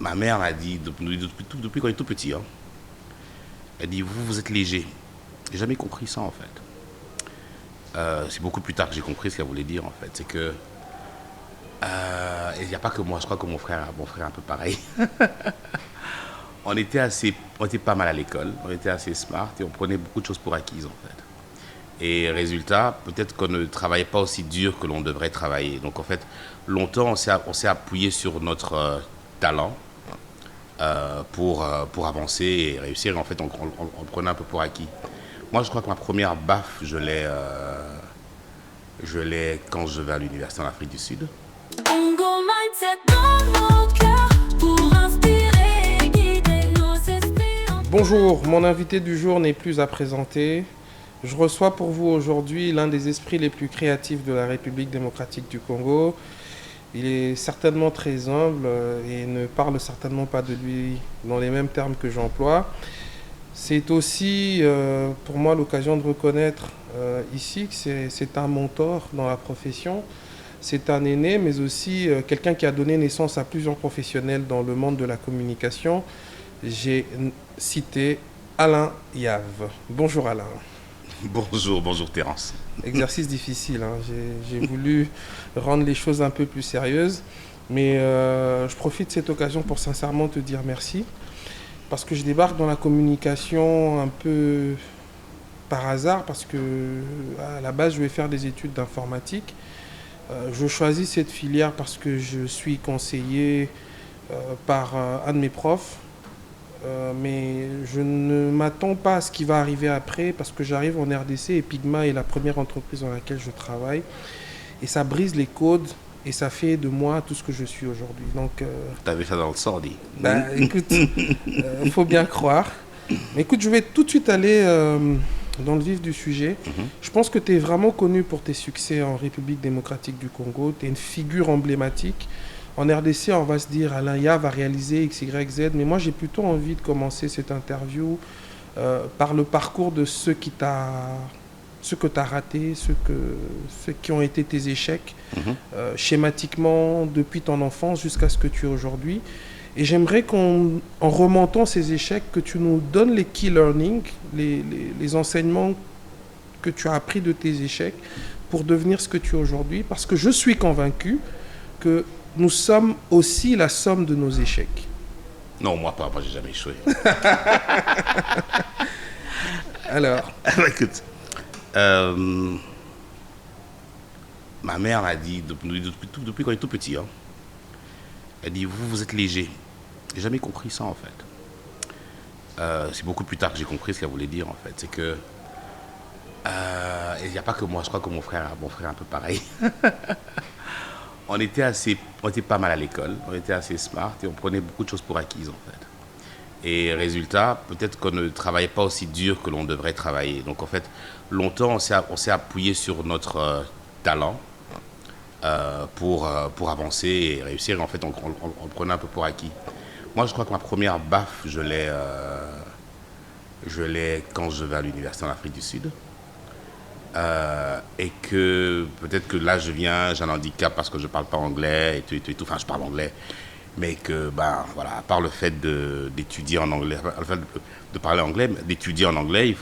Ma mère m'a dit, depuis qu'on est tout petit, hein, elle dit, vous êtes léger. J'ai jamais compris ça, en fait. C'est beaucoup plus tard que j'ai compris ce qu'elle voulait dire, en fait. C'est que, il n'y a pas que moi, je crois que mon frère est un peu pareil. On était pas mal à l'école, on était assez smart et on prenait beaucoup de choses pour acquises, en fait. Et résultat, peut-être qu'on ne travaillait pas aussi dur que l'on devrait travailler. Donc en fait, longtemps, on s'est appuyé sur notre talent pour avancer et réussir. Et en fait, on le prenait un peu pour acquis. Moi, je crois que ma première baffe, je l'ai quand je vais à l'université en Afrique du Sud. Congo Mindset dans nos cœurs pour inspirer et guider nos esprits. Bonjour, mon invité du jour n'est plus à présenter. Je reçois pour vous aujourd'hui l'un des esprits les plus créatifs de la République démocratique du Congo. Il est certainement très humble et ne parle certainement pas de lui dans les mêmes termes que j'emploie. C'est aussi pour moi l'occasion de reconnaître ici que c'est un mentor dans la profession. C'est un aîné, mais aussi quelqu'un qui a donné naissance à plusieurs professionnels dans le monde de la communication. J'ai cité Alain Yave. Bonjour Alain. Bonjour Terence. Exercice difficile, hein. J'ai voulu rendre les choses un peu plus sérieuses, mais je profite de cette occasion pour sincèrement te dire merci, parce que je débarque dans la communication un peu par hasard, parce que à la base je vais faire des études d'informatique. Je choisis cette filière parce que je suis conseillé par un de mes profs. Mais je ne m'attends pas à ce qui va arriver après parce que j'arrive en RDC et Pigma est la première entreprise dans laquelle je travaille. Et ça brise les codes et ça fait de moi tout ce que je suis aujourd'hui. Donc, T'avais ça dans le sang, dit. écoute, faut bien croire. Mais écoute, je vais tout de suite aller dans le vif du sujet. Je pense que tu es vraiment connu pour tes succès en République démocratique du Congo. Tu es une figure emblématique. En RDC, on va se dire Alain Yave va réaliser X, Y, Z, mais moi j'ai plutôt envie de commencer cette interview par le parcours de ce que tu as raté, ceux qui ont été tes échecs, schématiquement depuis ton enfance jusqu'à ce que tu es aujourd'hui. Et j'aimerais qu'en remontant ces échecs, que tu nous donnes les key learnings, les enseignements que tu as appris de tes échecs pour devenir ce que tu es aujourd'hui, parce que je suis convaincu que nous sommes aussi la somme de nos échecs. Non, moi pas, moi j'ai jamais échoué. Alors, Écoute, ma mère m'a dit, depuis qu'on est tout petit, hein, elle dit, vous êtes léger. J'ai jamais compris ça, en fait. C'est beaucoup plus tard que j'ai compris ce qu'elle voulait dire, en fait. C'est que, il n'y a pas que moi, je crois que mon frère est un peu pareil. On était pas mal à l'école, on était assez smart et on prenait beaucoup de choses pour acquises, en fait. Et résultat, peut-être qu'on ne travaillait pas aussi dur que l'on devrait travailler. Donc en fait, longtemps, on s'est appuyé sur notre talent pour avancer et réussir. Et en fait, on le prenait un peu pour acquis. Moi, je crois que ma première baffe, je l'ai quand je vais à l'université en Afrique du Sud. Et que peut-être que là, j'ai un handicap parce que je parle pas anglais et tout. Enfin, je parle anglais. Mais que, ben, voilà, à part le fait d'étudier en anglais, le fait de parler anglais, d'étudier en anglais,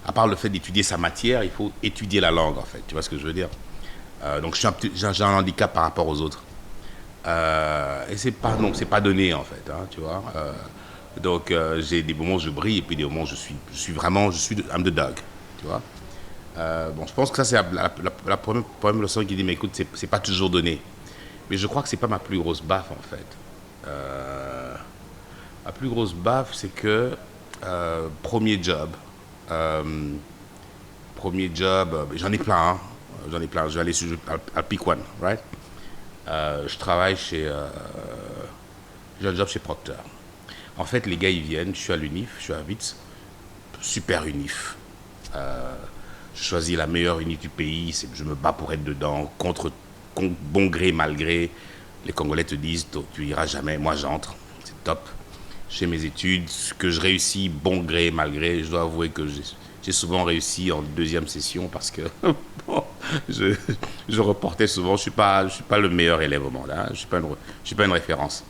à part le fait d'étudier sa matière, il faut étudier la langue, en fait. Tu vois ce que je veux dire? Donc, j'ai un handicap par rapport aux autres. Et c'est pas donné, en fait, hein, tu vois. Donc, j'ai des moments où je brille et puis des moments où je suis I'm the dog, tu vois. Bon, je pense que ça, c'est la première leçon qui dit, mais écoute, c'est pas toujours donné. Mais je crois que c'est pas ma plus grosse baffe, en fait. Ma plus grosse baffe, c'est que premier job, j'en ai plein, hein. J'en ai plein. Je vais aller à pick one, right? Je travaille j'ai un job chez Procter. En fait, les gars, ils viennent, je suis à l'UNIF, je suis à Wits, super UNIF. Je choisis la meilleure unité du pays, je me bats pour être dedans, bon gré, mal gré. Les Congolais te disent, tu iras jamais, moi j'entre, c'est top. Je fais mes études, que je réussis bon gré, mal gré. Je dois avouer que j'ai souvent réussi en deuxième session parce que bon, je reportais souvent. Je suis pas le meilleur élève au monde, hein. Je suis pas une référence.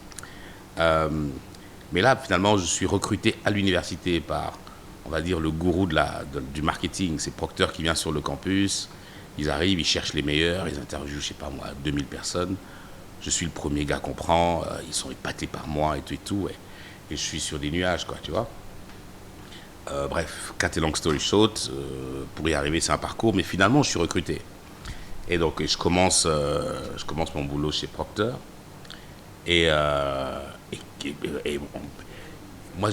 Mais là, finalement, je suis recruté à l'université par, on va dire, le gourou du marketing. C'est Procter qui vient sur le campus. Ils arrivent, ils cherchent les meilleurs, ils interviewent, je sais pas moi, 2000 personnes. Je suis le premier gars qu'on prend, ils sont épatés par moi et tout. Et je suis sur des nuages, quoi, tu vois. Bref, cut a long story short, pour y arriver, c'est un parcours, mais finalement, je suis recruté. Et donc, je commence mon boulot chez Procter. Et moi,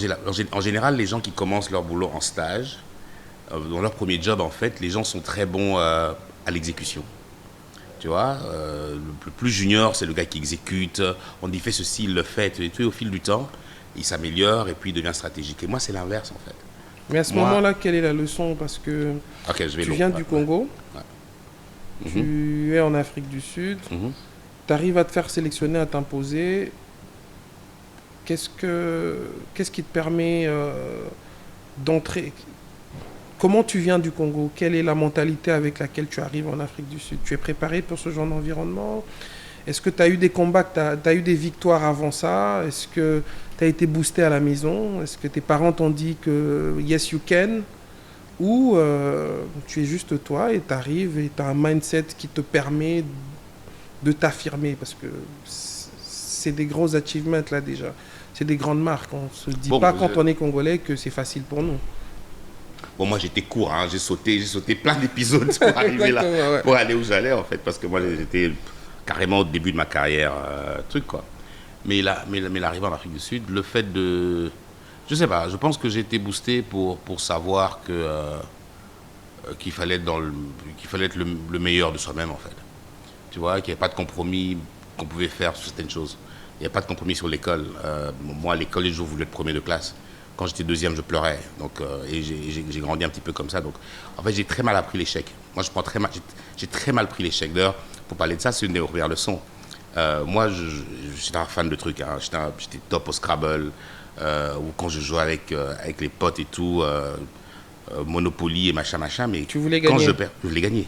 en général, les gens qui commencent leur boulot en stage, dans leur premier job, en fait, les gens sont très bons à l'exécution. Tu vois, le plus junior, c'est le gars qui exécute. On dit fais ceci, il le fait. Et au fil du temps, il s'améliore et puis il devient stratégique. Et moi, c'est l'inverse, en fait. Mais à ce moment-là, quelle est la leçon? Parce que tu viens du Congo, tu es en Afrique du Sud, tu arrives à te faire sélectionner, à t'imposer. Qu'est-ce qui te permet d'entrer? Comment tu viens du Congo? Quelle est la mentalité avec laquelle tu arrives en Afrique du Sud? Tu es préparé pour ce genre d'environnement? Est-ce que tu as eu des combats, tu as eu des victoires avant ça? Est-ce que tu as été boosté à la maison? Est-ce que tes parents t'ont dit que yes you can? Ou tu es juste toi et tu arrives et tu as un mindset qui te permet de t'affirmer? Parce que c'est des gros achievements là déjà. C'est des grandes marques. On ne se dit pas quand on est congolais que c'est facile pour nous. Bon, moi j'étais court, hein. J'ai sauté plein d'épisodes pour arriver là, pour aller où j'allais en fait, parce que moi j'étais carrément au début de ma carrière, quoi. Mais l'arrivée en Afrique du Sud, le fait de, je sais pas, je pense que j'ai été boosté pour savoir qu'il fallait être le meilleur de soi-même en fait. Tu vois, qu'il n'y avait pas de compromis qu'on pouvait faire sur certaines choses. Il n'y a pas de compromis sur l'école. Moi, à l'école, j'ai toujours voulu être premier de classe. Quand j'étais deuxième, je pleurais. Donc, et j'ai grandi un petit peu comme ça. Donc, en fait, j'ai très mal appris l'échec. Moi, j'ai très mal pris l'échec. D'ailleurs, pour parler de ça, c'est une des premières leçons. Moi, j'étais un fan de trucs. Hein. J'étais top au Scrabble. Ou quand je jouais avec les potes et tout, Monopoly et machin. Mais tu voulais gagner. Quand je perds, je voulais gagner.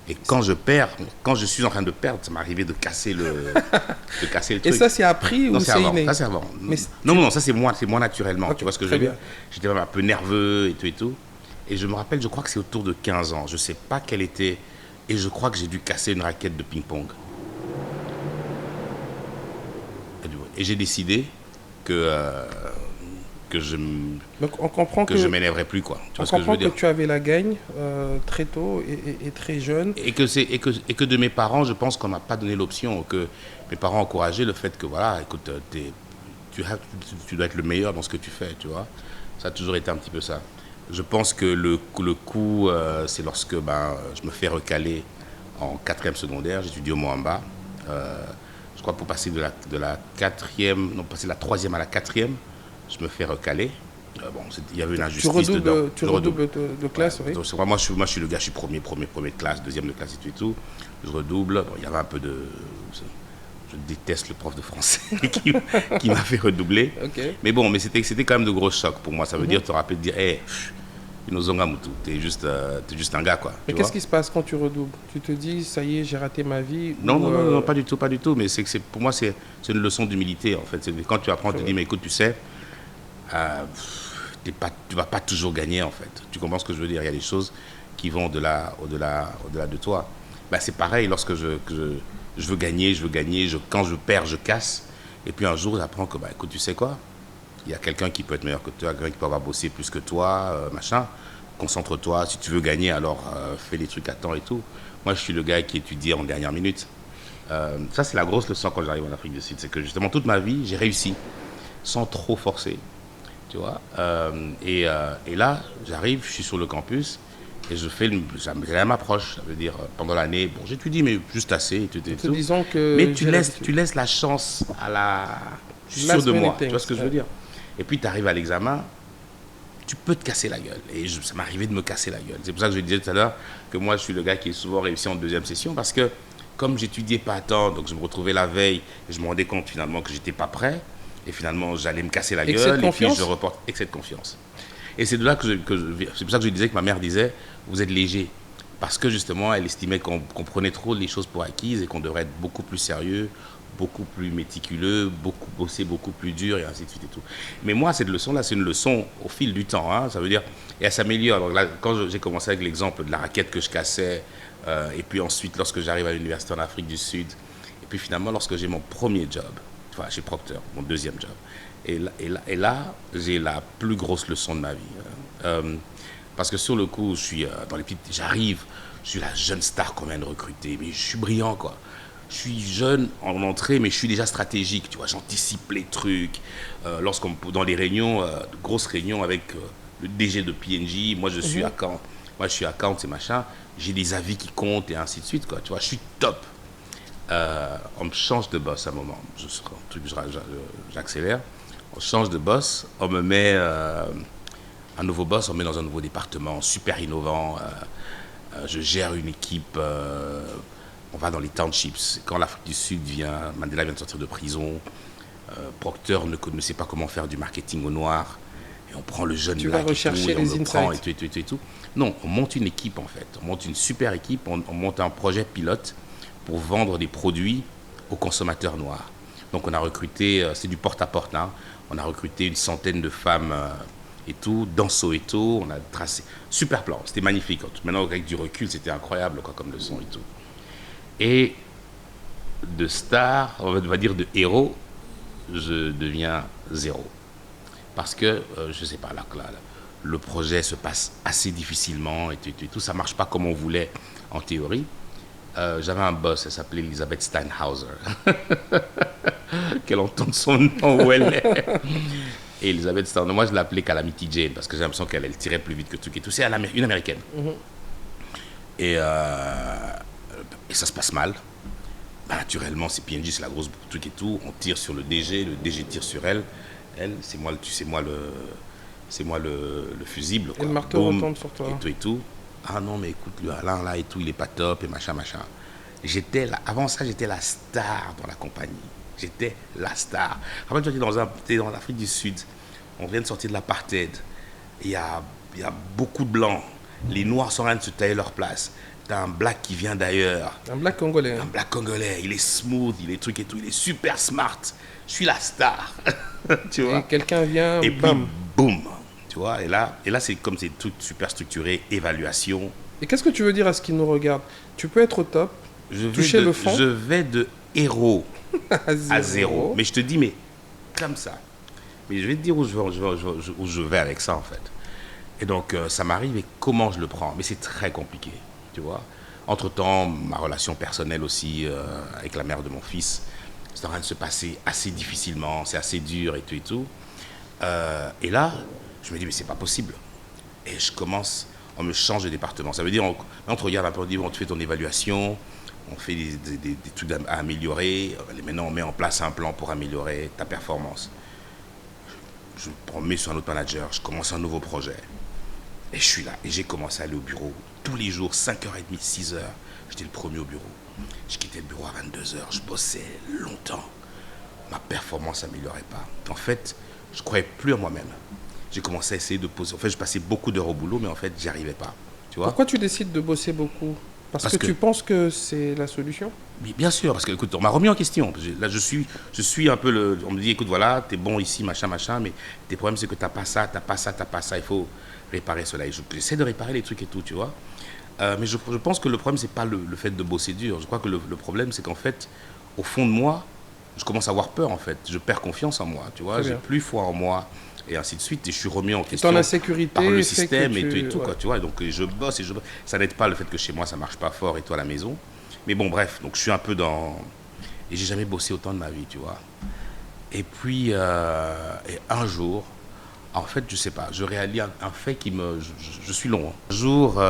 Et quand je perds, quand je suis en train de perdre, ça m'est arrivé de casser le truc. Et ça, c'est appris ou c'est inné? Ça, c'est avant. Non, ça, c'est moi naturellement. Okay, tu vois ce que je veux dire? J'étais même un peu nerveux et tout. Et je me rappelle, je crois que c'est autour de 15 ans. Je ne sais pas quelle était. Et je crois que j'ai dû casser une raquette de ping-pong. Et j'ai décidé que je je m'énerverais plus, quoi. Tu vois ce que je veux dire? Que tu avais la gagne très tôt et très jeune. Et que de mes parents, je pense qu'on m'a pas donné l'option, que mes parents encourageaient le fait que voilà, écoute, tu dois être le meilleur dans ce que tu fais, tu vois. Ça a toujours été un petit peu ça. Je pense que le coup, c'est lorsque je me fais recaler en 4e secondaire, j'étudie au Moamba. Je crois pour passer de la 4e, non, passer de la 3e à la 4e, je me fais recaler. Il y avait une injustice dedans. Tu redoubles de classe, oui. Donc, moi, je suis le gars, je suis premier de classe, deuxième de classe et tout. Je redouble. Bon, il y avait un peu de... Je déteste le prof de français qui m'a fait redoubler. Okay. Mais bon, c'était quand même de gros chocs pour moi. Ça veut dire te rappeler de dire, hey, t'es juste un gars, quoi. Mais qu'est-ce qui se passe quand tu redoubles? Tu te dis, ça y est, j'ai raté ma vie? Non, pas du tout. Mais pour moi, c'est une leçon d'humilité, en fait. Quand tu apprends, tu te dis, mais écoute, tu sais, tu vas pas toujours gagner, en fait. Tu comprends ce que je veux dire? Il y a des choses qui vont au-delà de toi. C'est pareil, lorsque je veux gagner, quand je perds, je casse. Et puis un jour, j'apprends que, écoute, tu sais quoi? Il y a quelqu'un qui peut être meilleur que toi, quelqu'un qui peut avoir bossé plus que toi, machin. Concentre-toi. Si tu veux gagner, alors fais les trucs à temps et tout. Moi, je suis le gars qui étudie en dernière minute. Ça, c'est la grosse leçon quand j'arrive en Afrique du Sud. C'est que justement, toute ma vie, j'ai réussi sans trop forcer. Tu vois, et là, j'arrive, je suis sur le campus et j'ai la même approche. Ça veut dire, pendant l'année, bon, j'étudie, mais juste assez. Et tout. Disons que mais tu laisses la chance à la... Je suis sûr de moi, tu vois ce que je veux dire? Et puis, tu arrives à l'examen, tu peux te casser la gueule. Et ça m'est arrivé de me casser la gueule. C'est pour ça que je disais tout à l'heure que moi, je suis le gars qui est souvent réussi en deuxième session parce que, comme j'étudiais pas à temps, donc je me retrouvais la veille et je me rendais compte finalement que j'étais pas prêt. Et finalement, j'allais me casser la gueule et puis je reporte excès de confiance. Et c'est de là c'est pour ça que je disais que ma mère disait, vous êtes léger. Parce que justement, elle estimait qu'on prenait trop les choses pour acquises et qu'on devrait être beaucoup plus sérieux, beaucoup plus méticuleux, bosser beaucoup plus dur et ainsi de suite et tout. Mais moi, cette leçon-là, c'est une leçon au fil du temps. Hein, ça veut dire, et elle s'améliore. Donc là, quand j'ai commencé avec l'exemple de la raquette que je cassais, et puis ensuite, lorsque j'arrive à l'université en Afrique du Sud, et puis finalement, lorsque j'ai mon premier job, enfin, chez Procter, mon deuxième job, et là j'ai la plus grosse leçon de ma vie. Parce que sur le coup, j'arrive, je suis la jeune star qu'on vient de recruter, mais je suis brillant, quoi. Je suis jeune en entrée, mais je suis déjà stratégique, tu vois, j'anticipe les trucs. Dans les réunions, grosses réunions avec le DG de P&G, moi je suis account et machin, j'ai des avis qui comptent et ainsi de suite, quoi, tu vois, je suis top. On me change de boss à un moment, j'accélère, on change de boss, on me met un nouveau boss, on me met dans un nouveau département super innovant, je gère une équipe, on va dans les townships. Quand l'Afrique du Sud Mandela vient de sortir de prison, Procter ne sait pas comment faire du marketing au noir, et on prend le jeune tu vas rechercher et on les le prend insights. et tout. Non, on monte une équipe en fait, on monte une super équipe, on monte un projet pilote pour vendre des produits aux consommateurs noirs. Donc on a recruté, c'est du porte-à-porte, hein, on a recruté une centaine de femmes et tout, dans Soweto, on a tracé, super plan, c'était magnifique. Maintenant avec du recul, c'était incroyable quoi, comme leçon et tout. Et de star, on va dire de héros, je deviens zéro. Parce que, je ne sais pas, là, le projet se passe assez difficilement et tout, ça ne marche pas comme on voulait en théorie. J'avais un boss, elle s'appelait Elisabeth Steinhauser. Qu'elle entende son nom où elle est. Et Elisabeth Steinhauser, moi je l'appelais Calamity Jane parce que j'ai l'impression qu'elle tirait plus vite que tout et tout. C'est une américaine. Et ça se passe mal. Bah, naturellement, c'est P&G, c'est la grosse truc et tout. On tire sur le DG tire sur elle. Elle, c'est moi le fusible. Quoi. Et le marteau Boum, retombe sur toi. et tout. Ah non, mais écoute, le Alain là et tout, il est pas top et machin. Avant ça, j'étais la star dans la compagnie. J'étais la star. Rappelle-toi, t'es dans l'Afrique du Sud. On vient de sortir de l'apartheid. Il y a beaucoup de blancs. Les noirs sont en train de se tailler leur place. T'as un black qui vient d'ailleurs. Un black congolais. Un black congolais. Il est smooth, il est truc et tout. Il est super smart. Je suis la star. Tu vois. Et quelqu'un vient, Et puis, bam. boum. Tu vois. Et là c'est comme c'est tout super structuré. Évaluation. Et qu'est-ce que tu veux dire à ce qui nous regarde? Tu peux être au top, toucher le fond. Je vais de héros à à zéro. Mais je te dis, mais comme ça. Mais je vais te dire où je vais avec ça, en fait. Et donc, ça m'arrive et comment je le prends. Mais c'est très compliqué, tu vois. Entre-temps, ma relation personnelle aussi avec la mère de mon fils, c'est en train de se passer assez difficilement, c'est assez dur et tout. Et là, je me dis, mais c'est pas possible. Et on me change de département. Ça veut dire, on te regarde un peu, on dit, bon, tu fais ton évaluation, on fait des trucs à améliorer. Maintenant, on met en place un plan pour améliorer ta performance. Je me mets sur un autre manager, je commence un nouveau projet. Et je suis là. Et j'ai commencé à aller au bureau tous les jours, 5h30, 6h. J'étais le premier au bureau. Je quittais le bureau à 22h. Je bossais longtemps. Ma performance s'améliorait pas. En fait, je croyais plus en moi-même. J'ai commencé à essayer de poser. En fait, je passais beaucoup d'heures au boulot, mais en fait, j'y arrivais pas. Tu vois? Pourquoi tu décides de bosser beaucoup? Parce que tu penses que c'est la solution? Mais bien sûr, parce que écoute, on m'a remis en question. Là, je suis un peu on me dit, écoute, voilà, t'es bon ici, machin, mais tes problèmes, c'est que t'as pas ça, il faut réparer cela. Et j'essaie de réparer les trucs et tout, tu vois. Mais je pense que le problème, c'est pas le fait de bosser dur. Je crois que le problème, c'est qu'en fait, au fond de moi, je commence à avoir peur, en fait. Je perds confiance en moi, tu vois. J'ai plus foi en moi, et ainsi de suite. Et je suis remis en question ton insécurité par le fait système que et tout, ouais. quoi, tu vois. Et donc, je bosse. Ça n'aide pas le fait que chez moi, ça marche pas fort et toi à la maison. Mais bon, bref, donc je suis un peu dans... Et j'ai jamais bossé autant de ma vie, tu vois. Et puis, et un jour, en fait, je sais pas, je réalise un fait qui me... Je suis long. Hein. Un jour,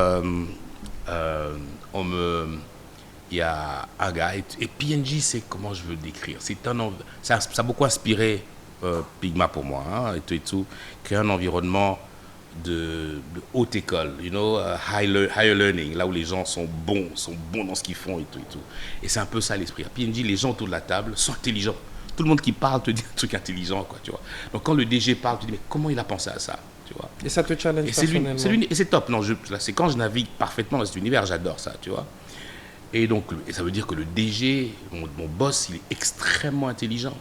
il y a un gars, et P&G, c'est comment je veux le décrire. Ça a beaucoup inspiré Pigma pour moi, hein, et tout. Créer un environnement de haute école, you know, higher learning, là où les gens sont bons dans ce qu'ils font et tout. Et c'est un peu ça l'esprit. À P&G, les gens autour de la table sont intelligents. Tout le monde qui parle te dit un truc intelligent, quoi, tu vois. Donc quand le DG parle, tu te dis, mais comment il a pensé à ça, tu vois. Et ça te challenge Et personnellement. et c'est top. Non, c'est quand je navigue parfaitement dans cet univers, j'adore ça, tu vois. Et donc, et ça veut dire que le DG, mon boss, il est extrêmement intelligent.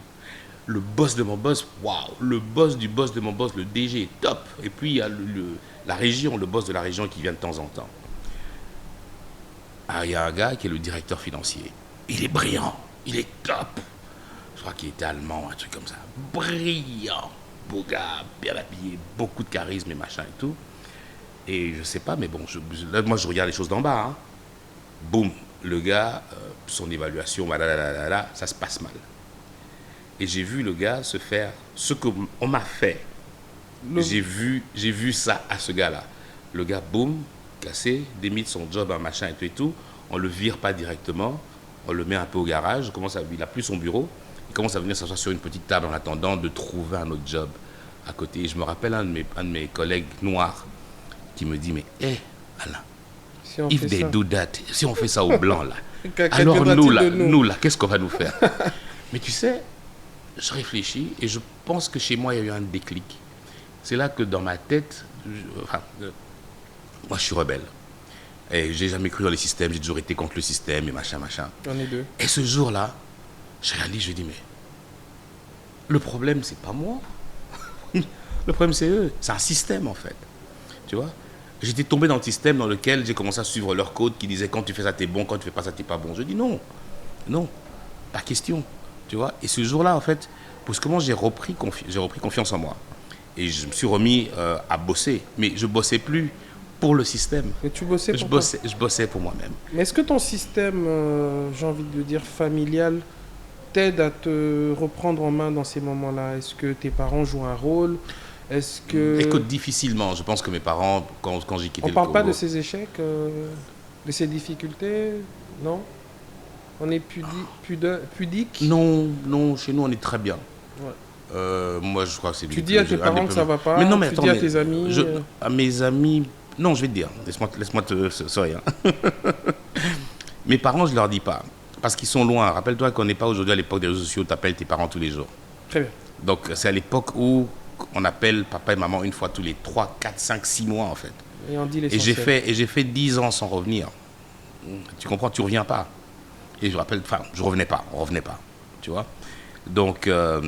Le boss de mon boss, waouh, le boss de mon boss, le DG est top. Et puis, il y a la région, le boss de la région qui vient de temps en temps. Ah, il y a un gars qui est le directeur financier. Il est brillant, il est top. Je crois qu'il était allemand, un truc comme ça. Brillant, beau gars, bien habillé, beaucoup de charisme et machin et tout. Et je sais pas, mais bon, là, moi je regarde les choses d'en bas. Hein. Boum, le gars, son évaluation, ça se passe mal. Et j'ai vu le gars se faire ce qu'on m'a fait. J'ai vu ça à ce gars-là. Le gars, boum, cassé, démite son job, un machin et tout. On le vire pas directement, on le met un peu au garage, il n'a plus son bureau, il commence à venir s'asseoir sur une petite table en attendant de trouver un autre job à côté. Et je me rappelle un de mes collègues noirs qui me dit, mais Alain, Si on if fait they ça. do that, si on fait ça aux blancs là, Qu'en alors faudra-t-il de nous nous là, qu'est-ce qu'on va nous faire? Mais tu sais, je réfléchis et je pense que chez moi il y a eu un déclic. C'est là que dans ma tête, moi je suis rebelle. Et j'ai jamais cru dans les systèmes, j'ai toujours été contre le système et machin. On est deux. Et ce jour-là, je réalise, je dis, mais le problème, c'est pas moi. Le problème, c'est eux. C'est un système, en fait. Tu vois? J'étais tombé dans le système dans lequel j'ai commencé à suivre leur code qui disait, quand tu fais ça, t'es bon, quand tu fais pas ça, t'es pas bon. Je dis, non, pas question. Tu vois? Et ce jour-là, en fait, brusquement, j'ai repris confiance en moi. Et je me suis remis à bosser. Mais je bossais plus pour le système. Mais tu bossais pour toi. Je bossais pour moi-même. Mais est-ce que ton système, j'ai envie de dire familial, t'aide à te reprendre en main dans ces moments-là? Est-ce que tes parents jouent un rôle? Est-ce que... Écoute, difficilement. Je pense que mes parents, quand j'ai quitté On le parle pas Congo- de ces échecs, de ces difficultés, non? On est pudique? Non, chez nous, on est très bien. Ouais. Moi, je crois que c'est... Tu dis à tes parents que ça va pas, Mais non, mais tu attends, dis à mais tes amis... à mes amis... Non, je vais te dire. Laisse-moi te... Sorry. Hein. Mes parents, je leur dis pas. Parce qu'ils sont loin. Rappelle-toi qu'on n'est pas aujourd'hui à l'époque des réseaux sociaux, tu appelles tes parents tous les jours. Très bien. Donc, c'est à l'époque où on appelle papa et maman une fois tous les 3, 4, 5, 6 mois, en fait. Et on dit Et l'essentiel. j'ai fait 10 ans sans revenir. Tu comprends, tu reviens pas. Et je rappelle, enfin, on revenait pas, tu vois. Donc, là,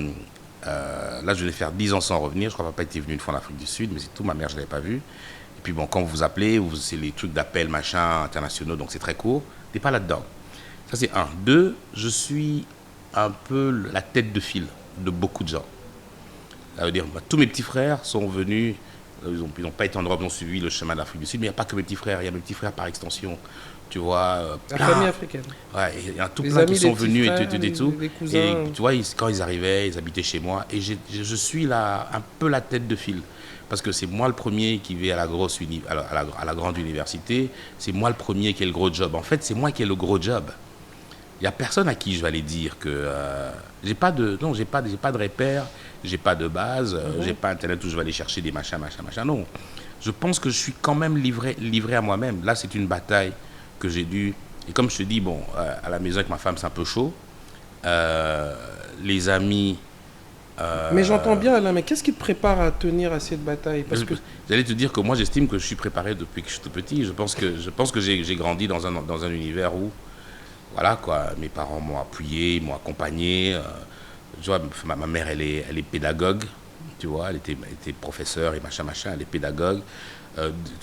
je venais faire 10 ans sans revenir. Je crois que papa était venu une fois en Afrique du Sud, mais c'est tout, ma mère, je ne l'avais pas vu. Et puis, bon, quand vous appelez, c'est les trucs d'appel, machin, internationaux, donc c'est très court. Tu n'es pas là-dedans. Ça, c'est un. Deux, je suis un peu la tête de file de beaucoup de gens. Ça veut dire, tous mes petits frères sont venus, ils n'ont pas été en Europe, ils ont suivi le chemin de l'Afrique du Sud, mais il n'y a pas que mes petits frères, il y a mes petits frères par extension, tu vois. La famille africaine. Ouais, il y a tout Les plein amis, qui sont les petits venus frères, et tout. les cousins. Et tu vois, quand ils arrivaient, ils habitaient chez moi, et je suis là, un peu la tête de file. Parce que c'est moi le premier qui vais à la grande université, c'est moi le premier qui ai le gros job. En fait, c'est moi qui ai le gros job. Il n'y a personne à qui je vais aller dire que j'ai pas de repère, j'ai pas de base, j'ai pas internet où je vais aller chercher des machins. Non, je pense que je suis quand même livré à moi-même. Là, c'est une bataille que j'ai dû. Et comme je te dis, bon, à la maison avec ma femme, c'est un peu chaud. Les amis. Mais j'entends bien, Alain, mais qu'est-ce qui te prépare à tenir à cette bataille? Parce que J'allais te dire que moi, j'estime que je suis préparé depuis que je suis tout petit. Je pense que j'ai grandi dans un univers où, voilà quoi, mes parents m'ont appuyé, m'ont accompagné. Tu vois, ma mère, elle est pédagogue, tu vois, elle était professeure et machin, elle est pédagogue.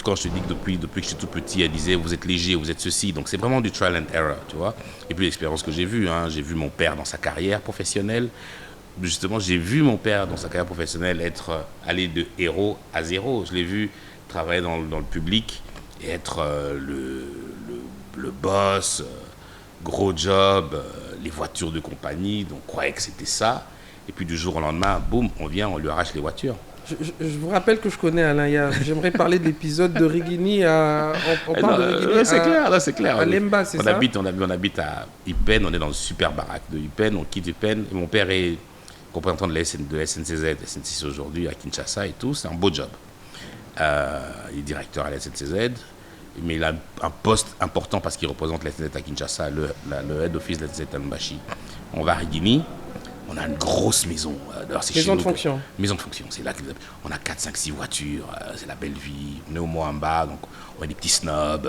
Quand je te dis que depuis que je suis tout petit, elle disait vous êtes léger, vous êtes ceci. Donc c'est vraiment du trial and error, tu vois. Et puis l'expérience que j'ai vue, hein, j'ai vu mon père dans sa carrière professionnelle. Justement, j'ai vu mon père dans sa carrière professionnelle aller de héros à zéro. Je l'ai vu travailler dans le public et être le boss, gros job, les voitures de compagnie. Donc on croyait que c'était ça. Et puis du jour au lendemain, boum, on lui arrache les voitures. je vous rappelle que je connais Alain. J'aimerais parler de l'épisode de Rigini à... On parle de Rigini C'est clair. à Lemba, c'est ça? On habite à Upen, on est dans une super baraque de Upen, on quitte Upen. Et mon père est représentant de la SNCZ, SNCC aujourd'hui à Kinshasa et tout. C'est un beau job. Il est directeur à la SNCZ, mais il a un poste important parce qu'il représente la SNCZ à Kinshasa, le head office de la SNCZ à Lumbashi. On va à Rigini. On a une grosse maison. Maison de fonction. Maison de fonction. C'est là qu'on a 4, 5, 6 voitures. C'est la belle vie. On est au Moamba, donc on a des petits snobs.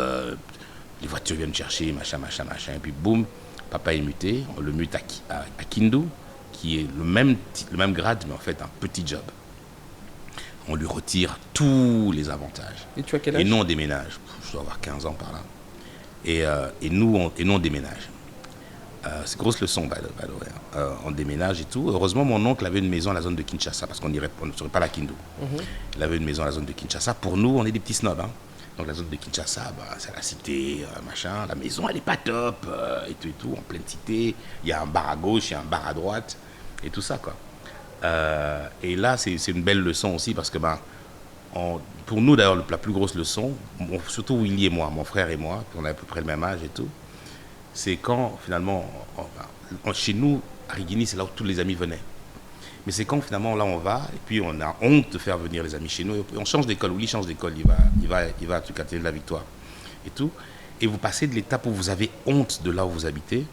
Les voitures viennent me chercher, machin. Et puis boum, papa est muté. On le mute à Kindu, qui est le même grade, mais en fait un petit job. On lui retire tous les avantages. Et tu as quel âge? Et nous, on déménage. Je dois avoir 15 ans par là. Et nous, on déménage. C'est grosse leçon, by the way. On déménage et tout. Heureusement, mon oncle avait une maison à la zone de Kinshasa, parce qu'on ne serait pas à Kindu. Il avait une maison à la zone de Kinshasa. Pour nous, on est des petits snobs. Hein. Donc la zone de Kinshasa, c'est la cité, machin. La maison, elle n'est pas top, et tout, en pleine cité. Il y a un bar à gauche, il y a un bar à droite, et tout ça, quoi. Et là, c'est une belle leçon aussi, parce que pour nous, d'ailleurs, la plus grosse leçon, surtout Willy et moi, mon frère et moi, on a à peu près le même âge et tout, c'est quand, finalement, chez nous, à Rigini, c'est là où tous les amis venaient. Mais c'est quand, finalement, là, on va, et puis on a honte de faire venir les amis chez nous, et on change d'école. Willy change d'école, il va à Tucaté de la Victoire, et tout. Et vous passez de l'étape où vous avez honte de là où vous habitez,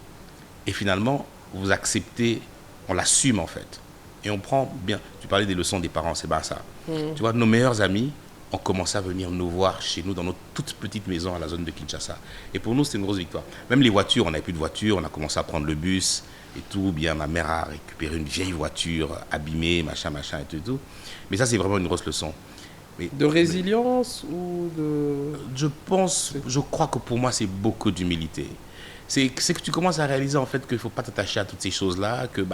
et finalement, vous acceptez, on l'assume, en fait. Et on prend bien, tu parlais des leçons des parents, c'est bien ça. Tu vois, nos meilleurs amis ont commencé à venir nous voir chez nous dans notre toute petite maison à la zone de Kinshasa. Et pour nous, c'était une grosse victoire. Même les voitures, on n'avait plus de voiture, on a commencé à prendre le bus et tout. Bien, ma mère a récupéré une vieille voiture abîmée, machin, et tout. Mais ça, c'est vraiment une grosse leçon. De résilience ou de... Je crois que pour moi, c'est beaucoup d'humilité. C'est que tu commences à réaliser en fait qu'il ne faut pas t'attacher à toutes ces choses-là, que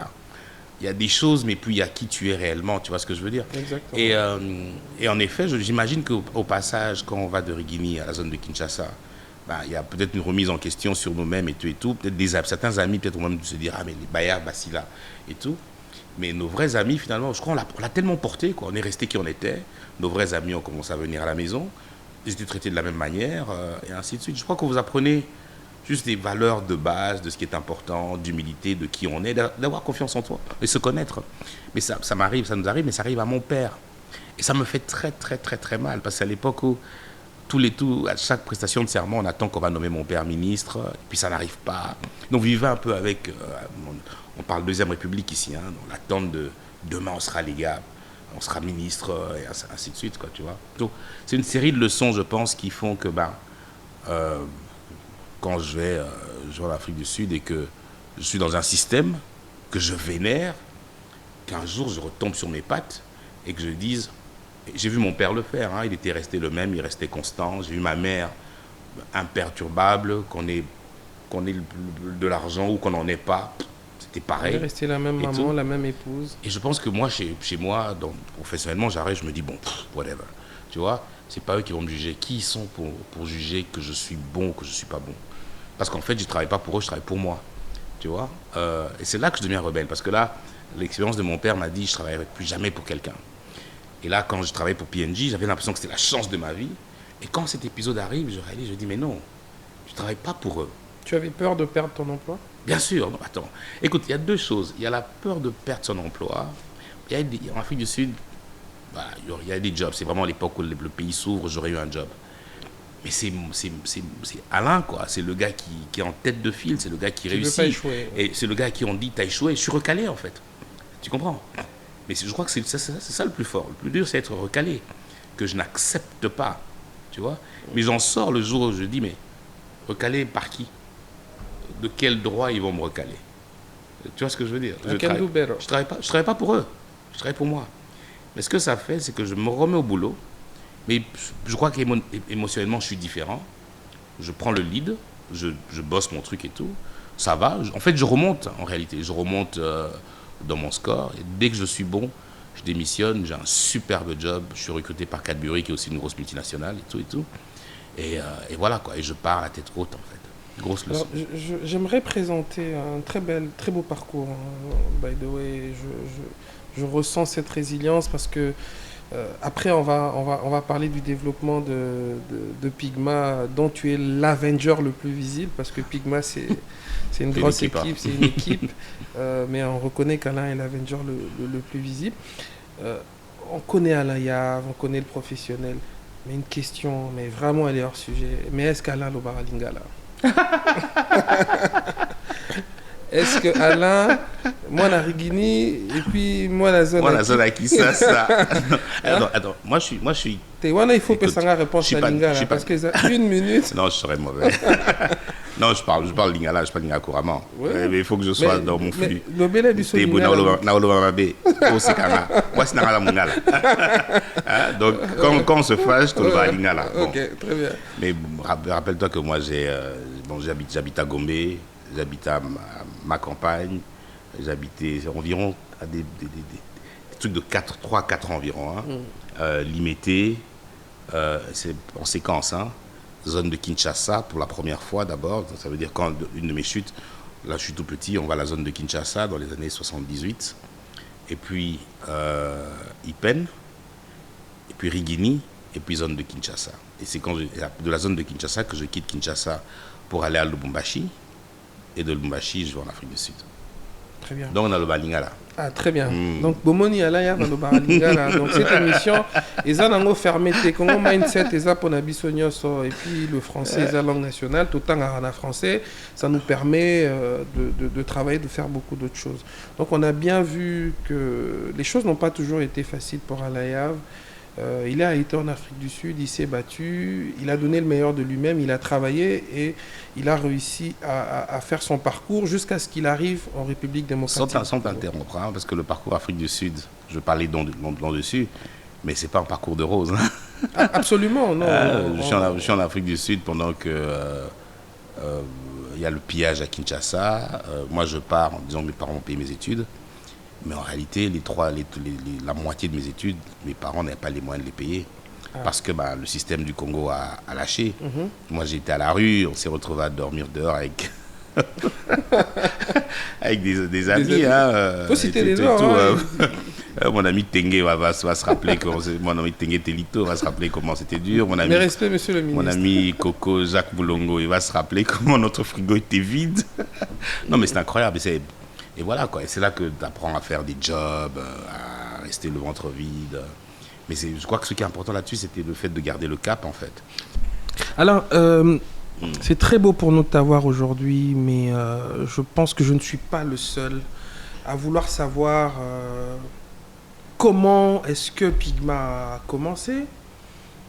il y a des choses, mais puis il y a qui tu es réellement, tu vois ce que je veux dire. Exactement. Et en effet, j'imagine qu'au passage, quand on va de Rigini à la zone de Kinshasa, il y a peut-être une remise en question sur nous-mêmes et tout. Peut-être certains amis, peut-être au même de se dire, ah mais les Bayards, Basila et tout. Mais nos vrais amis, finalement, je crois on l'a tellement porté, quoi. On est resté qui on était. Nos vrais amis ont commencé à venir à la maison. Ils étaient traités de la même manière, et ainsi de suite. Je crois que vous apprenez juste des valeurs de base, de ce qui est important, d'humilité, de qui on est, d'avoir confiance en toi et se connaître. Mais ça nous arrive, mais ça arrive à mon père. Et ça me fait très, très, très, très mal. Parce qu'à l'époque où, à chaque prestation de serment, on attend qu'on va nommer mon père ministre, et puis ça n'arrive pas. Donc, vivez un peu avec, on parle Deuxième République ici, hein, dans l'attente de demain, on sera les gars, on sera ministre, et ainsi de suite, quoi, tu vois. Donc, c'est une série de leçons, je pense, qui font que, quand je vais en Afrique du Sud et que je suis dans un système que je vénère, qu'un jour je retombe sur mes pattes et que je dise, j'ai vu mon père le faire, hein, il était resté le même, il restait constant, j'ai vu ma mère imperturbable, qu'on ait de l'argent ou qu'on n'en ait pas, c'était pareil. Il est resté la même maman, la même épouse. Et je pense que moi, chez moi, professionnellement, j'arrête, je me dis, bon, whatever, tu vois, c'est pas eux qui vont me juger. Qui ils sont pour juger que je suis bon ou que je suis pas bon? Parce qu'en fait, je ne travaille pas pour eux, je travaille pour moi. Tu vois, et c'est là que je deviens rebelle. Parce que là, l'expérience de mon père m'a dit, je ne travaillerai plus jamais pour quelqu'un. Et là, quand je travaillais pour PNJ, j'avais l'impression que c'était la chance de ma vie. Et quand cet épisode arrive, je réalise, je dis, mais non, je ne travaille pas pour eux. Tu avais peur de perdre ton emploi? Bien sûr. Non, attends. Écoute, il y a deux choses. Il y a la peur de perdre son emploi. En Afrique du Sud, il y a des jobs. C'est vraiment l'époque où le pays s'ouvre, j'aurais eu un job. Mais c'est Alain, quoi. C'est le gars qui est en tête de file, c'est le gars qui réussit. Veut pas échouer. Et c'est le gars à qui on dit, t'as échoué, je suis recalé, en fait. Tu comprends? Mais je crois que c'est ça le plus fort. Le plus dur, c'est être recalé, que je n'accepte pas, tu vois. Mais j'en sors le jour où je dis, mais recalé par qui? De quel droit ils vont me recaler? Tu vois ce que je veux dire? Je travaille pas pour eux, je travaille pour moi. Mais ce que ça fait, c'est que je me remets au boulot. Mais je crois qu'émotionnellement, je suis différent. Je prends le lead, je bosse mon truc et tout. Ça va. En fait, je remonte, en réalité. Je remonte dans mon score. Et dès que je suis bon, je démissionne. J'ai un superbe job. Je suis recruté par Cadbury, qui est aussi une grosse multinationale et tout. Et voilà, quoi. Et je pars à la tête haute, en fait. Grosse leçon. J'aimerais présenter un très beau parcours. By the way, je ressens cette résilience parce que après, on va parler du développement de Pygma, dont tu es l'Avenger le plus visible, parce que Pygma, c'est une grosse équipe, c'est une équipe, mais on reconnaît qu'Alain est l'Avenger le plus visible. On connaît Alain Yav, on connaît le professionnel, mais une question, mais vraiment elle est hors sujet. Mais est-ce qu'Alain Lobara Lingala Est-ce que Alain, moi la Rigini, et puis moi la zone Moi, la Aki- zone à qui ça, ça. Attends, moi, je suis. Tewana, il faut que Écoute, ça ait je réponse suis à pas- je Lingala, suis pas- parce que ça, 1 minute. Non, je serais mauvais. Non, je parle lingala, je parle lingala couramment. Ouais. Mais il faut que je sois dans mon flux. Le bel du T'es bon, Lingala. naolo mabe. Oh, c'est kana. Moi, c'est nangala mungala. Hein, donc, quand on se fâche, tout le va à lingala. Bon. Ok, très bien. Mais rappelle-toi que moi, j'habite à Gombe, j'habite à ma campagne, j'habitais environ à des trucs de 3-4 environ. Hein. Limité, c'est en séquence. Hein. Zone de Kinshasa pour la première fois d'abord. Ça veut dire quand une de mes chutes, là je suis tout petit, on va à la zone de Kinshasa dans les années 78. Et puis Ipen, et puis Rigini, et puis zone de Kinshasa. Et c'est de la zone de Kinshasa que je quitte Kinshasa pour aller à Lubumbashi. Et de Lubumbashi, je vais en Afrique du Sud. Très bien. Donc on a le Balingala. Ah, très bien. Donc, Bomoni Alaya va le Lingala. Donc, cette émission, ils ont fermé tes Congo Mindset, ils ont pour Nabisonioso, et puis le français, ils ont langue nationale, tout le temps en français. Ça nous permet de travailler, de faire beaucoup d'autres choses. Donc, on a bien vu que les choses n'ont pas toujours été faciles pour Alayav. Il a été en Afrique du Sud, il s'est battu, il a donné le meilleur de lui-même, il a travaillé et il a réussi à faire son parcours jusqu'à ce qu'il arrive en République démocratique. Sans t'interrompre, hein, parce que le parcours Afrique du Sud, je parlais dessus, mais c'est pas un parcours de rose. Hein. Ah, absolument, non. Je suis en Afrique du Sud pendant que il y a le pillage à Kinshasa. Moi, je pars en disant que mes parents ont payé mes études. Mais en réalité, la moitié de mes études, mes parents n'avaient pas les moyens de les payer. Parce que le système du Congo a lâché. Moi, j'étais à la rue, on s'est retrouvé à dormir dehors avec, avec des amis. Faut citer les noms. Mon ami Tengue va se rappeler, mon ami Tengue Telito va se rappeler comment c'était dur. Mon ami, Mes respects, monsieur le ministre. Mon ami Coco Jacques Boulongo, il va se rappeler comment notre frigo était vide. Non, mais c'est incroyable. Et voilà, quoi. Et c'est là que tu apprends à faire des jobs, à rester le ventre vide. Mais je crois que ce qui est important là-dessus, c'était le fait de garder le cap, en fait. Alors, c'est très beau pour nous de t'avoir aujourd'hui, mais je pense que je ne suis pas le seul à vouloir savoir comment est-ce que Pygma a commencé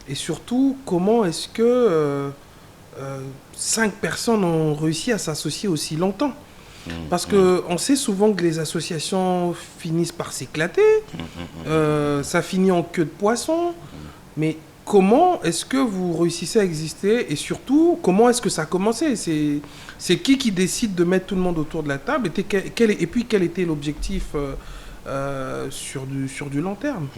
et surtout comment est-ce que 5 personnes ont réussi à s'associer aussi longtemps. Parce qu'on sait souvent que les associations finissent par s'éclater, ça finit en queue de poisson, mais comment est-ce que vous réussissez à exister et surtout, comment est-ce que ça a commencé? C'est qui décide de mettre tout le monde autour de la table et puis quel était l'objectif sur du long terme?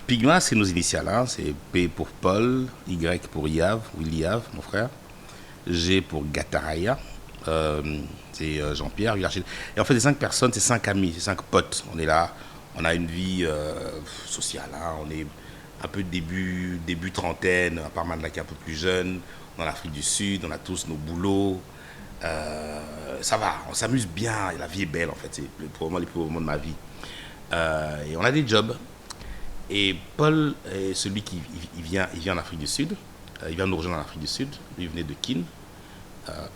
Pygma, c'est nos initiales, hein. C'est P pour Paul, Y pour Yav, Willy Yav, mon frère, G pour Gataraya. C'est Jean-Pierre. Et en fait, les 5 personnes, c'est 5 amis, c'est 5 potes. On est là, on a une vie sociale. Hein. On est un peu début trentaine, à part Mandela qui est un peu plus jeune. On est en Afrique du Sud, on a tous nos boulots. Ça va, on s'amuse bien. Et la vie est belle, en fait. C'est probablement les plus beaux moments de ma vie. Et on a des jobs. Et Paul est celui qui vient en Afrique du Sud. Il vient nous rejoindre en Afrique du Sud. Lui, il venait de Kin.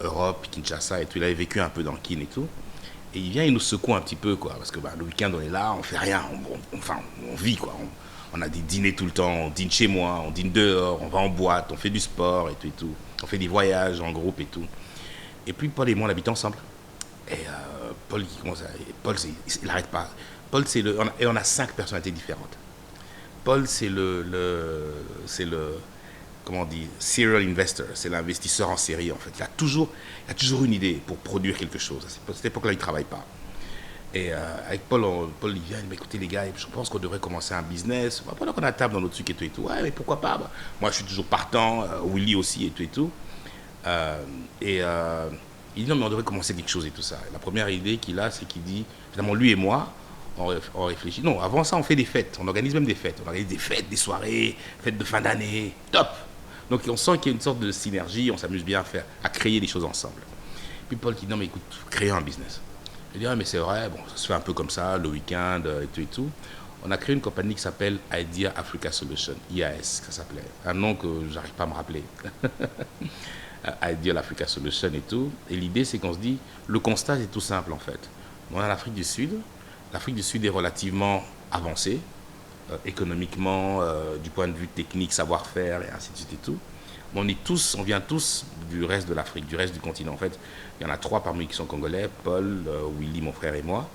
Europe, Kinshasa et tout, il avait vécu un peu dans Kin et tout. Et il vient, il nous secoue un petit peu, quoi, parce que le week-end, on est là, on fait rien, on vit, quoi. On a des dîners tout le temps, on dîne chez moi, on dîne dehors, on va en boîte, on fait du sport et tout. On fait des voyages en groupe et tout. Et puis Paul et moi, on habite ensemble. Et Paul, il n'arrête pas. Paul, et on a 5 personnalités différentes. Paul, c'est comment on dit, serial investor, c'est l'investisseur en série en fait. Il a toujours une idée pour produire quelque chose. À cette époque-là, il ne travaille pas. Et avec Paul, il vient, il dit, écoutez les gars, je pense qu'on devrait commencer un business. Pendant qu'on a table dans notre truc et tout. Ouais, mais pourquoi pas? Moi, je suis toujours partant, Willy aussi et tout. Il dit, non, mais on devrait commencer quelque chose et tout ça. Et la première idée qu'il a, c'est qu'il dit, finalement, lui et moi, on réfléchit. Non, avant ça, on fait des fêtes. On organise même des fêtes. On organise des fêtes, des soirées, fêtes de fin d'année. Top! Donc on sent qu'il y a une sorte de synergie, on s'amuse bien à créer des choses ensemble. Puis Paul dit non mais écoute, créer un business. Je dis ah mais c'est vrai, bon ça se fait un peu comme ça, le week-end et tout. On a créé une compagnie qui s'appelle Idea Africa Solution, IAS ça s'appelait, un nom que j'arrive pas à me rappeler. Ideal Africa Solution et tout. Et l'idée, c'est qu'on se dit, le constat est tout simple en fait. On a l'Afrique du Sud. L'Afrique du Sud est relativement avancée, économiquement, du point de vue technique, savoir-faire et ainsi de suite et tout. Mais on vient tous du reste de l'Afrique, du reste du continent. En fait, il y en a 3 parmi eux qui sont congolais, Paul, Willy, mon frère et moi.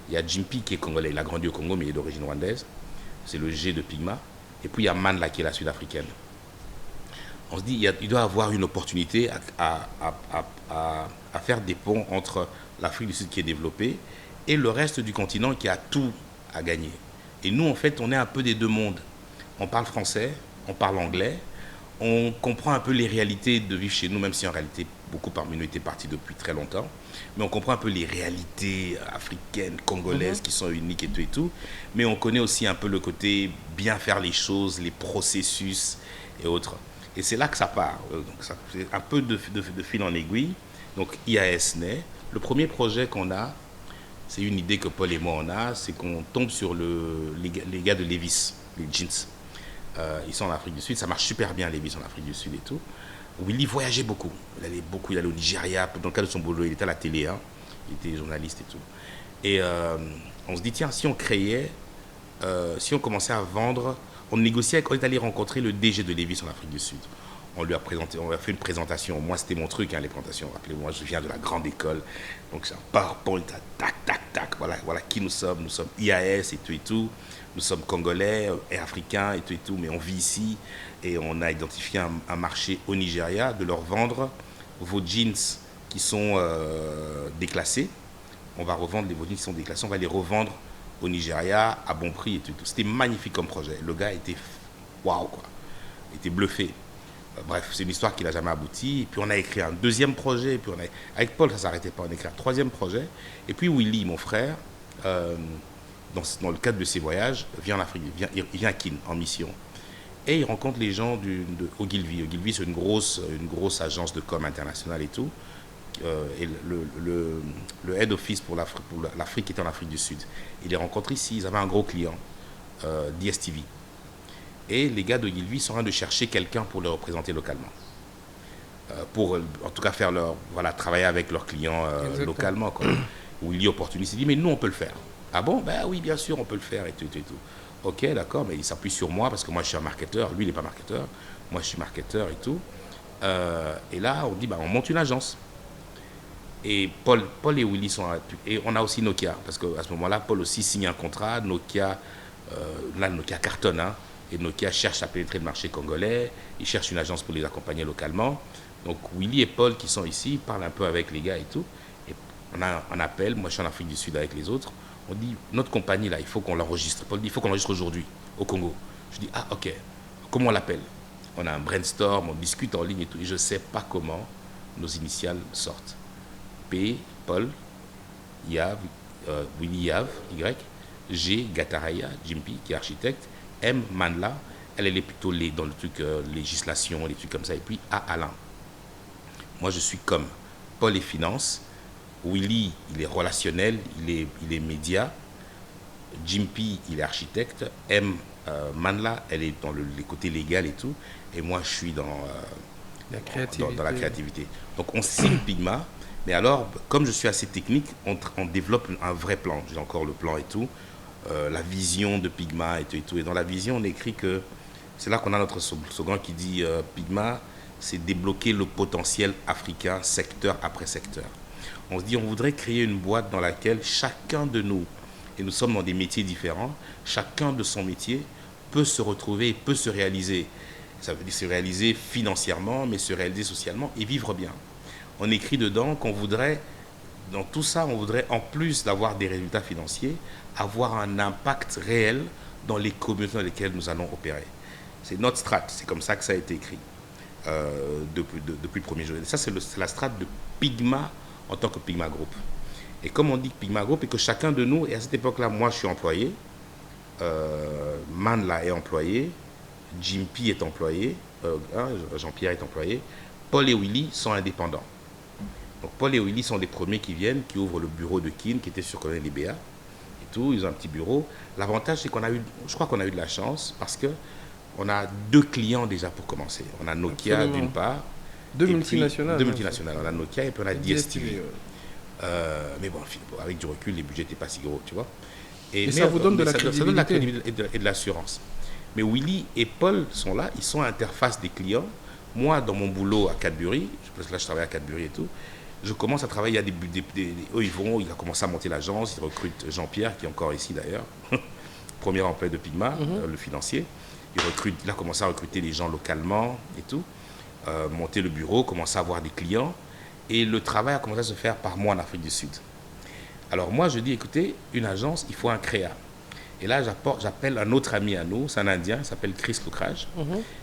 Il y a Jimpy qui est congolais, il a grandi au Congo mais il est d'origine rwandaise. C'est le G de Pygma. Et puis il y a Manla qui est la sud-africaine. On se dit il doit y avoir une opportunité à faire des ponts entre l'Afrique du Sud qui est développée et le reste du continent qui a tout à gagner. Et nous, en fait, on est un peu des deux mondes. On parle français, on parle anglais, on comprend un peu les réalités de vivre chez nous, même si en réalité, beaucoup parmi nous étaient partis depuis très longtemps. Mais on comprend un peu les réalités africaines, congolaises, qui sont uniques et tout et tout. Mais on connaît aussi un peu le côté bien faire les choses, les processus et autres. Et c'est là que ça part. Donc c'est un peu de fil en aiguille. Donc IAS naît. Le premier projet qu'on a, c'est une idée que Paul et moi on a, c'est qu'on tombe sur les gars de Levi's, les jeans. Ils sont en Afrique du Sud, ça marche super bien Levi's en Afrique du Sud et tout. Willy voyageait beaucoup. Il allait au Nigeria, dans le cadre de son boulot, il était à la télé, hein. Il était journaliste et tout. Et on se dit, tiens, si on créait, si on commençait à vendre, on négociait, on est allé rencontrer le DG de Levi's en Afrique du Sud. On lui a fait une présentation. Moi, c'était mon truc, hein, les présentations. Rappelez-moi, je viens de la grande école. Donc, c'est un PowerPoint, tac, tac, tac. Voilà qui nous sommes. Nous sommes IAS et tout et tout. Nous sommes congolais et africains et tout, mais on vit ici. Et on a identifié un marché au Nigeria de leur vendre vos jeans qui sont déclassés. On va revendre vos jeans qui sont déclassés. On va les revendre au Nigeria à bon prix et tout. C'était magnifique comme projet. Le gars était waouh, quoi. Il était bluffé. Bref, c'est une histoire qui n'a jamais abouti. Et puis on a écrit un deuxième projet. Et puis avec Paul, ça ne s'arrêtait pas. On a écrit un troisième projet. Et puis Willy, mon frère, dans le cadre de ses voyages, vient en Afrique. Il vient à Kin, en mission. Et il rencontre les gens Ogilvy. Ogilvy, c'est une grosse agence de com internationale et tout. Et le head office pour l'Afrique était en Afrique du Sud. Il les rencontre ici. Ils avaient un gros client, DSTV. Et les gars d'Ogilvy sont en train de chercher quelqu'un pour le représenter localement. Pour, en tout cas, travailler avec leurs clients localement. Quoi. Où il y a opportunité. Il dit, mais nous, on peut le faire. Ah bon? Ben oui, bien sûr, on peut le faire et tout et tout. Ok, d'accord, mais il s'appuie sur moi parce que moi, je suis un marketeur. Lui, il n'est pas marketeur. Moi, je suis marketeur et tout. Et là, on dit, on monte une agence. Et Paul et Willy sont... Et on a aussi Nokia. Parce qu'à ce moment-là, Paul aussi signe un contrat. Nokia cartonne, hein. Et Nokia cherche à pénétrer le marché congolais. Ils cherchent une agence pour les accompagner localement. Donc Willy et Paul qui sont ici parlent un peu avec les gars et tout. Et on a un appel. Moi, je suis en Afrique du Sud avec les autres. On dit, notre compagnie, là, il faut qu'on l'enregistre. Paul dit, il faut qu'on l'enregistre aujourd'hui, au Congo. Je dis, ah, ok. Comment on l'appelle? On a un brainstorm, on discute en ligne et tout. Et je ne sais pas comment nos initiales sortent. P, Paul, Yav, Willy Yav, Y. G, Gataraya, Jimpy, qui est architecte. M, Manla, elle est plutôt dans le truc législation, les trucs comme ça. Et puis A, Alain. Moi, je suis comme Paul est finance, Willy, il est relationnel, il est média, Jimpy, il est architecte, M, Manla, elle est dans les côtés légal et tout, et moi, je suis dans la créativité. Donc, on signe Pygma, mais alors, comme je suis assez technique, on développe un vrai plan. J'ai encore le plan et tout. La vision de Pygma et tout. Et dans la vision, on écrit que c'est là qu'on a notre slogan qui dit Pygma, c'est débloquer le potentiel africain secteur après secteur. On se dit, on voudrait créer une boîte dans laquelle chacun de nous, et nous sommes dans des métiers différents, chacun de son métier peut se retrouver et peut se réaliser. Ça veut dire se réaliser financièrement, mais se réaliser socialement et vivre bien. On écrit dedans qu'on voudrait, dans tout ça, on voudrait, en plus d'avoir des résultats financiers, avoir un impact réel dans les communautés dans lesquelles nous allons opérer. C'est notre strat, c'est comme ça que ça a été écrit depuis le premier jour. Et ça, c'est la strat de Pygma en tant que Pygma Group. Et comme on dit Pygma Group, et que chacun de nous, et à cette époque-là, moi je suis employé, Manla est employé, Jimpy est employé, Jean-Pierre est employé, Paul et Willy sont indépendants. Donc Paul et Willy sont les premiers qui viennent, qui ouvrent le bureau de Kin, qui était sur Colonel Libéa, et tout, ils ont un petit bureau. L'avantage, c'est je crois qu'on a eu de la chance, parce qu'on a 2 clients déjà pour commencer. On a Nokia d'une part, Deux Et puis, multinationales. Deux même. multinationales. On a Nokia et puis on a DSTV, DSTV. ouais. Mais bon, avec du recul, les budgets n'étaient pas si gros, tu vois. Et mais ça vous donne de la ça donne la crédibilité. crédibilité et de l'assurance. Mais Willy et Paul sont là, ils sont à l'interface des clients. Moi, dans mon boulot à Cadbury, parce que là je travaille à Cadbury et tout, je commence à travailler, il y a eux il a commencé à monter l'agence, il recrute Jean-Pierre, qui est encore ici d'ailleurs, premier employé de Pigma, le financier. Il a commencé à recruter les gens localement et tout, monter le bureau, commencer à avoir des clients. Et le travail a commencé à se faire par moi en Afrique du Sud. Alors moi, je dis, écoutez, une agence, il faut un créa. Et là, j'appelle un autre ami à nous, c'est un Indien, il s'appelle Chris Lucrage.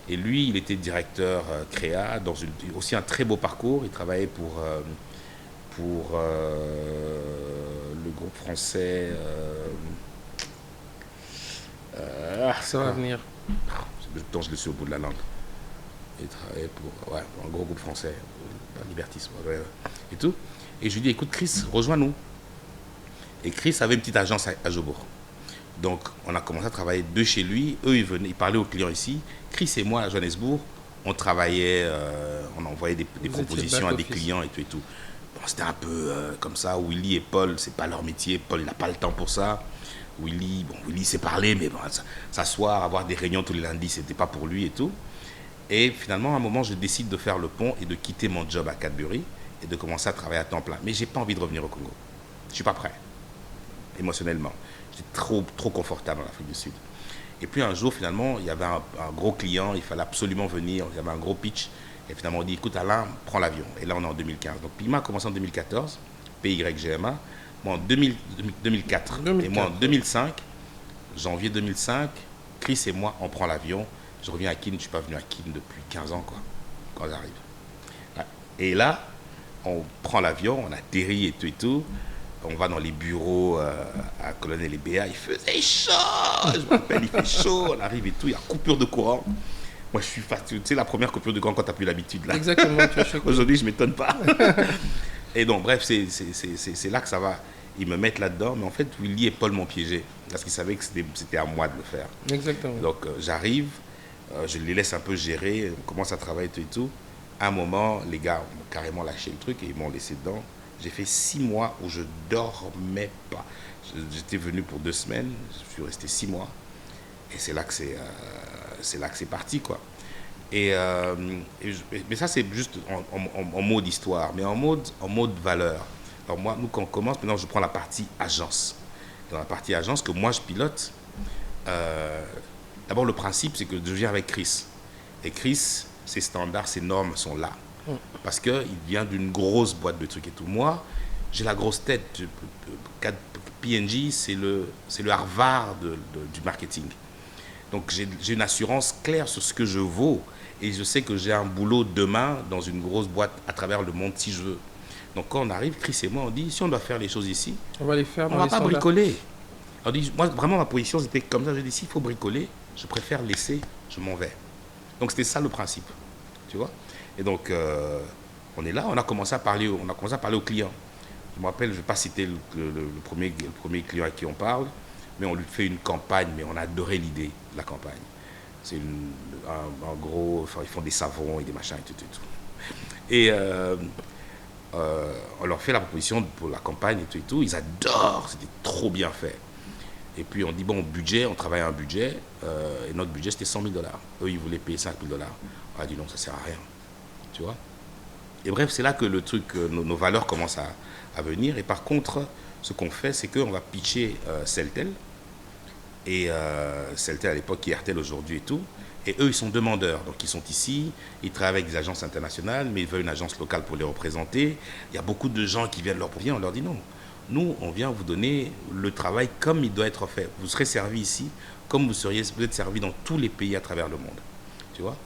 Et lui, il était directeur créa, aussi un très beau parcours. Il travaillait pour le groupe français... Ça va venir. Tant je le suis au bout de la langue. Il travaillait pour un gros groupe français, Libertis, et tout. Et je lui dis, écoute Chris, rejoins-nous. Et Chris avait une petite agence à Jobourg. Donc on a commencé à travailler de chez lui. Eux, ils parlaient aux clients ici. Chris et moi à Johannesburg, on travaillait, on envoyait des propositions à des clients et tout et tout. Bon, c'était un peu comme ça. Willy et Paul, c'est pas leur métier. Paul, il n'a pas le temps pour ça. Willy sait parler, mais bon, s'asseoir, avoir des réunions tous les lundis, c'était pas pour lui et tout. Et finalement, à un moment, je décide de faire le pont et de quitter mon job à Cadbury et de commencer à travailler à temps plein. Mais j'ai pas envie de revenir au Congo. Je suis pas prêt, émotionnellement. J'étais trop confortable en Afrique du Sud. Et puis un jour, finalement, il y avait un gros client, il fallait absolument venir, il y avait un gros pitch. Et finalement, on dit, écoute Alain, prends l'avion. Et là, on est en 2015. Donc Pigma a commencé en 2014, PYGMA. Moi en 2004. Et moi en 2005, janvier 2005, Chris et moi, on prend l'avion. Je reviens à Kin, je ne suis pas venu à Kin depuis 15 ans, quoi, quand j'arrive. Ouais. Et là, on prend l'avion, on atterrit et tout. On va dans les bureaux à Colonel et Béa, il faisait chaud, je me rappelle, il fait chaud, on arrive et tout, il y a coupure de courant. Moi, je suis fatigué. Tu sais, la première coupure de courant quand tu n'as plus l'habitude, là. Exactement, tu as Aujourd'hui, je ne m'étonne pas. Et donc, bref, c'est là que ça va. Ils me mettent là-dedans, mais en fait, Willy et Paul m'ont piégé, parce qu'ils savaient que c'était à moi de le faire. Exactement. Donc, j'arrive, je les laisse un peu gérer, on commence à travailler tout et tout. À un moment, les gars ont carrément lâché le truc et ils m'ont laissé dedans. J'ai fait 6 mois où je dormais pas. J'étais venu pour 2 semaines, je suis resté 6 mois. Et c'est là que c'est parti, quoi. Mais ça, c'est juste en mode histoire, mais en mode valeur. Alors moi, nous, quand on commence, maintenant, je prends la partie agence. Dans la partie agence que moi, je pilote, d'abord, le principe, c'est que je viens avec Chris. Et Chris, ses standards, ses normes sont là. Parce qu'il vient d'une grosse boîte de trucs et tout. Moi, j'ai la grosse tête. P&G, c'est le Harvard du marketing. Donc, j'ai une assurance claire sur ce que je vaux. Et je sais que j'ai un boulot demain dans une grosse boîte à travers le monde si je veux. Donc, quand on arrive, Chris et moi, on dit, si on doit faire les choses ici, on va les faire. On ne va pas bricoler. On dit, moi, vraiment, ma position, c'était comme ça. Je dis, s'il faut bricoler, je préfère laisser, je m'en vais. Donc, c'était ça le principe. Tu vois? Et donc, on est là, on a commencé à parler aux clients. Je me rappelle, je ne vais pas citer le premier client à qui on parle, mais on lui fait une campagne, mais on a adoré l'idée de la campagne. C'est un gros, enfin, ils font des savons et des machins et tout. Et on leur fait la proposition pour la campagne et tout. Ils adorent, c'était trop bien fait. Et puis on dit, bon, budget, on travaille à un budget, et notre budget c'était $100 000. Eux, ils voulaient payer $5 000. On a dit non, ça ne sert à rien. Tu vois? Et bref, c'est là que le truc, nos valeurs commencent à venir. Et par contre, ce qu'on fait, c'est qu'on va pitcher Celtel. Et Celtel à l'époque, qui est RTL aujourd'hui et tout. Et eux, ils sont demandeurs. Donc, ils sont ici, ils travaillent avec des agences internationales, mais ils veulent une agence locale pour les représenter. Il y a beaucoup de gens qui viennent leur dire, on leur dit non. Nous, on vient vous donner le travail comme il doit être fait. Vous serez servi ici, comme vous êtes servi dans tous les pays à travers le monde. Tu vois?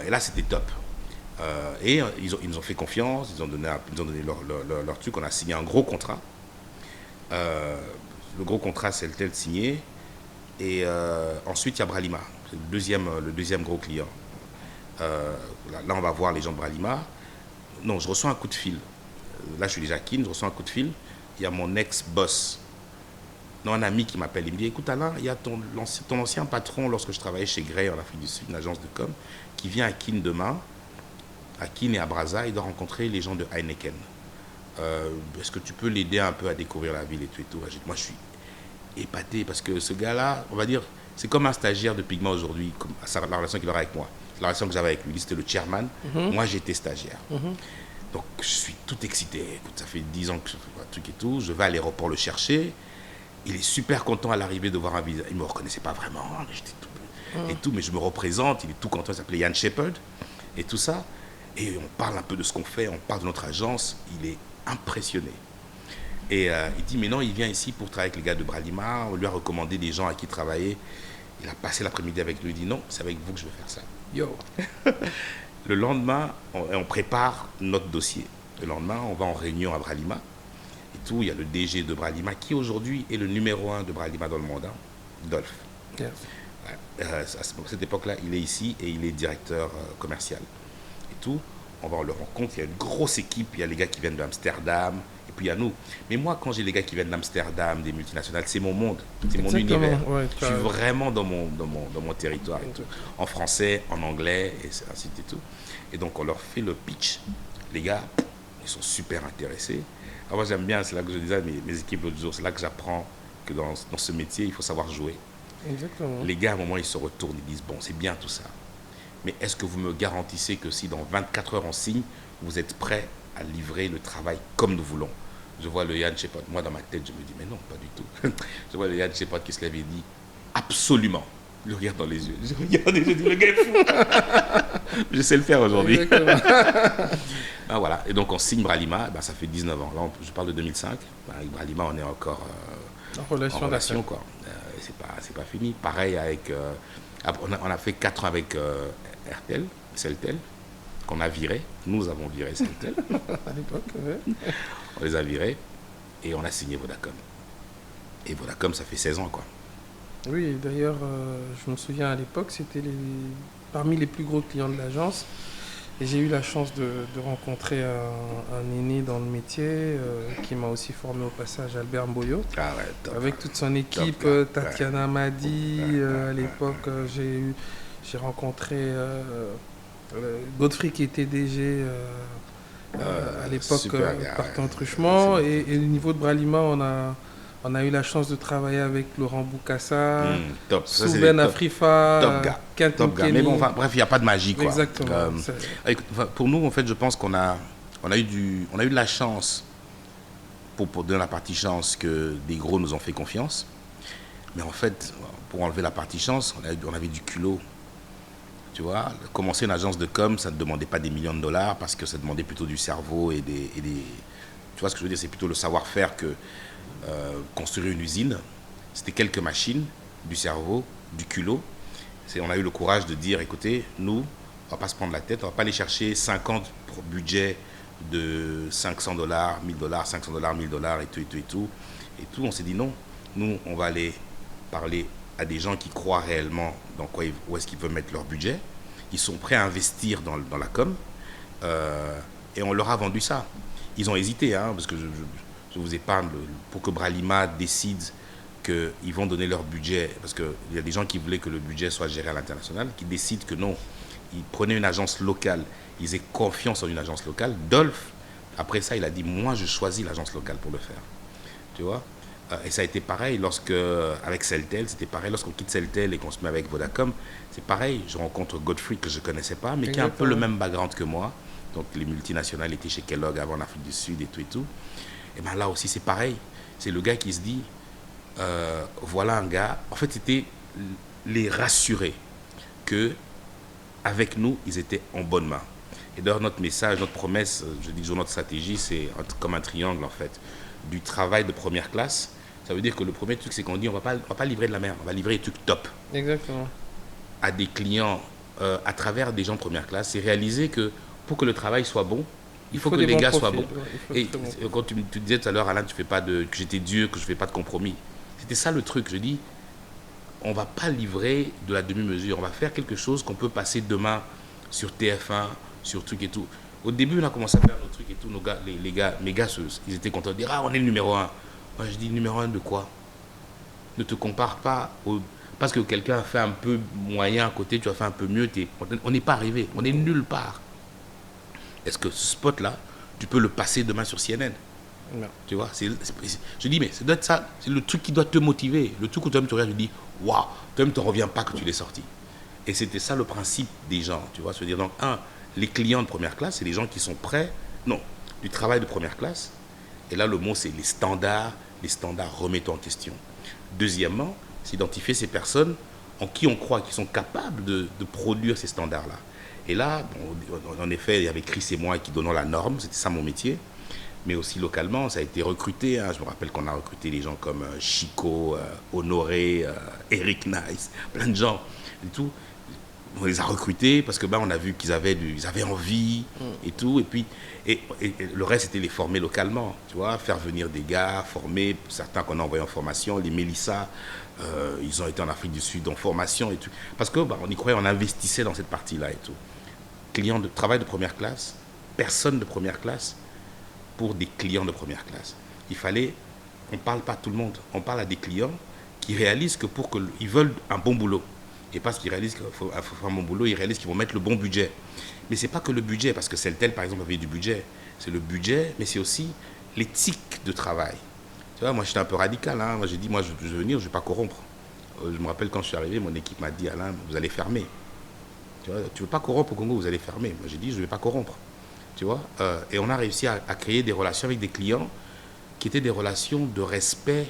Et là, c'était top. Et ils nous ont fait confiance, ils ont donné leur truc. On a signé un gros contrat. Le gros contrat, c'est le tel signé. Et ensuite, il y a Bralima, c'est le deuxième gros client. Là, on va voir les gens de Bralima. Non, je reçois un coup de fil. Là, je suis déjà Kin, je reçois un coup de fil. Il y a mon ex-boss, non, un ami qui m'appelle. Il me dit, écoute Alain, il y a ton ancien patron, lorsque je travaillais chez Grey en Afrique du Sud, une agence de com, qui vient à Kin demain. à Keene et à Brazza, il doit rencontrer les gens de Heineken. Est-ce que tu peux l'aider un peu à découvrir la ville et tout et tout? Moi, je suis épaté parce que ce gars-là, on va dire, c'est comme un stagiaire de Pigma aujourd'hui, comme la relation qu'il aura avec moi. La relation que j'avais avec lui, lui, c'était le chairman. Moi, j'étais stagiaire. Donc, je suis tout excité. Écoute, ça fait 10 ans que je fais un truc et tout. Je vais à l'aéroport le chercher. Il est super content à l'arrivée de voir un visage. Il ne me reconnaissait pas vraiment. J'étais tout, et tout, mais je me représente. Il est tout content. Il s'appelait Yann Shepherd et tout ça. Et on parle un peu de ce qu'on fait. On parle de notre agence. Il est impressionné. Et il dit, mais non, il vient ici pour travailler avec les gars de Bralima. On lui a recommandé des gens à qui travailler. Il a passé l'après-midi avec nous. Il dit, non, c'est avec vous que je vais faire ça. Yo. Le lendemain, on prépare notre dossier. Le lendemain, on va en réunion à Bralima. Et tout, il y a le DG de Bralima, qui aujourd'hui est le numéro 1 de Bralima dans le monde, hein, Dolph. Yes. À cette époque-là, il est ici et il est directeur commercial. Et tout, on le rencontre, il y a une grosse équipe, il y a les gars qui viennent d'Amsterdam, et puis il y a nous. Mais moi, quand j'ai les gars qui viennent d'Amsterdam, des multinationales, c'est mon monde, c'est mon univers. Ouais, je suis vraiment dans mon territoire. Et tout. En français, en anglais, et ainsi de tout. Et donc, on leur fait le pitch. Les gars, ils sont super intéressés. Alors moi, j'aime bien, c'est là que je disais à mes équipes l'autre jour, c'est là que j'apprends que dans ce métier, il faut savoir jouer. Exactement. Les gars, à un moment, ils se retournent, ils disent, bon, c'est bien tout ça. Mais est-ce que vous me garantissez que si dans 24 heures on signe, vous êtes prêt à livrer le travail comme nous voulons? Je vois le Yann Shepherd. Moi, dans ma tête, je me dis, mais non, pas du tout. Je vois le Yann Shepherd qui se lève et dit, absolument. Je le regarde dans les yeux. Je regarde et je dis, le gars est fou. Je sais le faire aujourd'hui. Ben voilà. Et donc, on signe Bralima. Ben, ça fait 19 ans. Là, je parle de 2005. Ben, avec Bralima, on est encore en relation quoi. C'est pas fini. Pareil avec... on a fait 4 ans avec RTL, Celtel, qu'on a viré. Nous avons viré Celtel. À l'époque, ouais. On les a virés et on a signé Vodacom. Et Vodacom, ça fait 16 ans, quoi. Oui, d'ailleurs, je me souviens à l'époque, c'était parmi les plus gros clients de l'agence. Et j'ai eu la chance de rencontrer un aîné dans le métier qui m'a aussi formé au passage, Albert Mboyo. Ah ouais, top. Avec toute son équipe, Tatiana Madi. À l'époque, j'ai rencontré Godfrey qui était DG à l'époque Partant Truchement. Et au niveau de Bralima, on a eu la chance de travailler avec Laurent Boukassa, Souben Afrifa, top gars. Mais bon, enfin, bref, il n'y a pas de magie, quoi. Exactement. Écoute, pour nous, en fait, je pense qu'on a eu de la chance, pour donner la partie chance, que des gros nous ont fait confiance. Mais en fait, pour enlever la partie chance, on avait du culot. Tu vois, commencer une agence de com, ça ne demandait pas des millions de dollars parce que ça demandait plutôt du cerveau et des... Tu vois ce que je veux dire, c'est plutôt le savoir-faire que construire une usine. C'était quelques machines, du cerveau, du culot. On a eu le courage de dire, écoutez, nous, on ne va pas se prendre la tête, on ne va pas aller chercher 50 pour budget de 500 dollars, 1000 dollars, 500 dollars, 1000 dollars et tout. Et tout, on s'est dit non, nous, on va aller parler à des gens qui croient réellement dans quoi, où est-ce qu'ils veulent mettre leur budget. Ils sont prêts à investir dans la com. Et on leur a vendu ça. Ils ont hésité, hein, parce que je vous épargne, pour que Bralima décide qu'ils vont donner leur budget, parce qu'il y a des gens qui voulaient que le budget soit géré à l'international, qui décident que non, ils prenaient une agence locale, ils aient confiance en une agence locale. Dolph, après ça, il a dit, moi, je choisis l'agence locale pour le faire. Tu vois? Et ça a été pareil avec Celtel, c'était pareil lorsqu'on quitte Celtel et qu'on se met avec Vodacom, c'est pareil. Je rencontre Godfrey que je ne connaissais pas, mais qui a un peu le même background que moi. Donc les multinationales étaient chez Kellogg avant en Afrique du Sud et tout. Et bien là aussi, c'est pareil. C'est le gars qui se dit, voilà un gars. En fait, c'était les rassurer que avec nous, ils étaient en bonne main. Et d'ailleurs, notre message, notre promesse, je dis toujours notre stratégie, c'est comme un triangle en fait. Du travail de première classe, ça veut dire que le premier truc, c'est qu'on dit, on va pas livrer de la merde, on va livrer des trucs top. Exactement. À des clients, à travers des gens de première classe, c'est réaliser que pour que le travail soit bon, il faut que les gars soient bons. Et quand tu disais tout à l'heure, Alain, que j'étais Dieu, que je ne fais pas de compromis. C'était ça le truc. Je dis, on ne va pas livrer de la demi-mesure. On va faire quelque chose qu'on peut passer demain sur TF1, sur truc et tout. Au début, on a commencé à faire nos trucs et tout. Mes gars, ils étaient contents de dire, ah, on est le numéro 1. Moi, je dis, numéro 1 de quoi? Ne te compare pas parce que quelqu'un a fait un peu moyen à côté, tu as fait un peu mieux. On n'est pas arrivé. On est nulle part. est-ce que ce spot-là, tu peux le passer demain sur CNN? Non. Tu vois, je dis, mais ça doit être ça, c'est le truc qui doit te motiver. Le truc où toi-même tu regardes, tu dis, waouh, toi-même tu ne reviens pas que tu l'aies sorti. Et c'était ça le principe des gens, tu vois. Se dire, donc, les clients de première classe, c'est les gens qui sont prêts, non, du travail de première classe. Et là, le mot, c'est les standards remettent en question. Deuxièmement, c'est identifier ces personnes en qui on croit qu'ils sont capables de produire ces standards-là. Et là, bon, en effet, il y avait Chris et moi qui donnons la norme, c'était ça mon métier. Mais aussi localement, ça a été recruté. Hein. Je me rappelle qu'on a recruté des gens comme Chico, Honoré, Eric Nice, plein de gens et tout. On les a recrutés parce que on a vu qu'ils avaient envie et tout. Et puis, et le reste, c'était les former localement. Tu vois, faire venir des gars, former certains qu'on a envoyés en formation, les Mélissa. Ils ont été en Afrique du Sud en formation et tout. Parce que on y croyait, on investissait dans cette partie-là et tout. Clients de travail de première classe, personne de première classe, pour des clients de première classe. On ne parle pas à tout le monde, on parle à des clients qui réalisent que ils veulent un bon boulot. Et parce qu'ils réalisent qu'il faut faire un bon boulot, ils réalisent qu'ils vont mettre le bon budget. Mais ce n'est pas que le budget, parce que Celtel, par exemple, avait du budget. C'est le budget, mais c'est aussi l'éthique de travail. Tu vois, moi, j'étais un peu radical. Hein. Moi, j'ai dit, je veux venir, je ne vais pas corrompre. Je me rappelle quand je suis arrivé, mon équipe m'a dit, Alain, vous allez fermer. Tu ne veux pas corrompre au Congo, vous allez fermer. Moi, j'ai dit, je ne vais pas corrompre. Tu vois, et on a réussi à créer des relations avec des clients qui étaient des relations de respect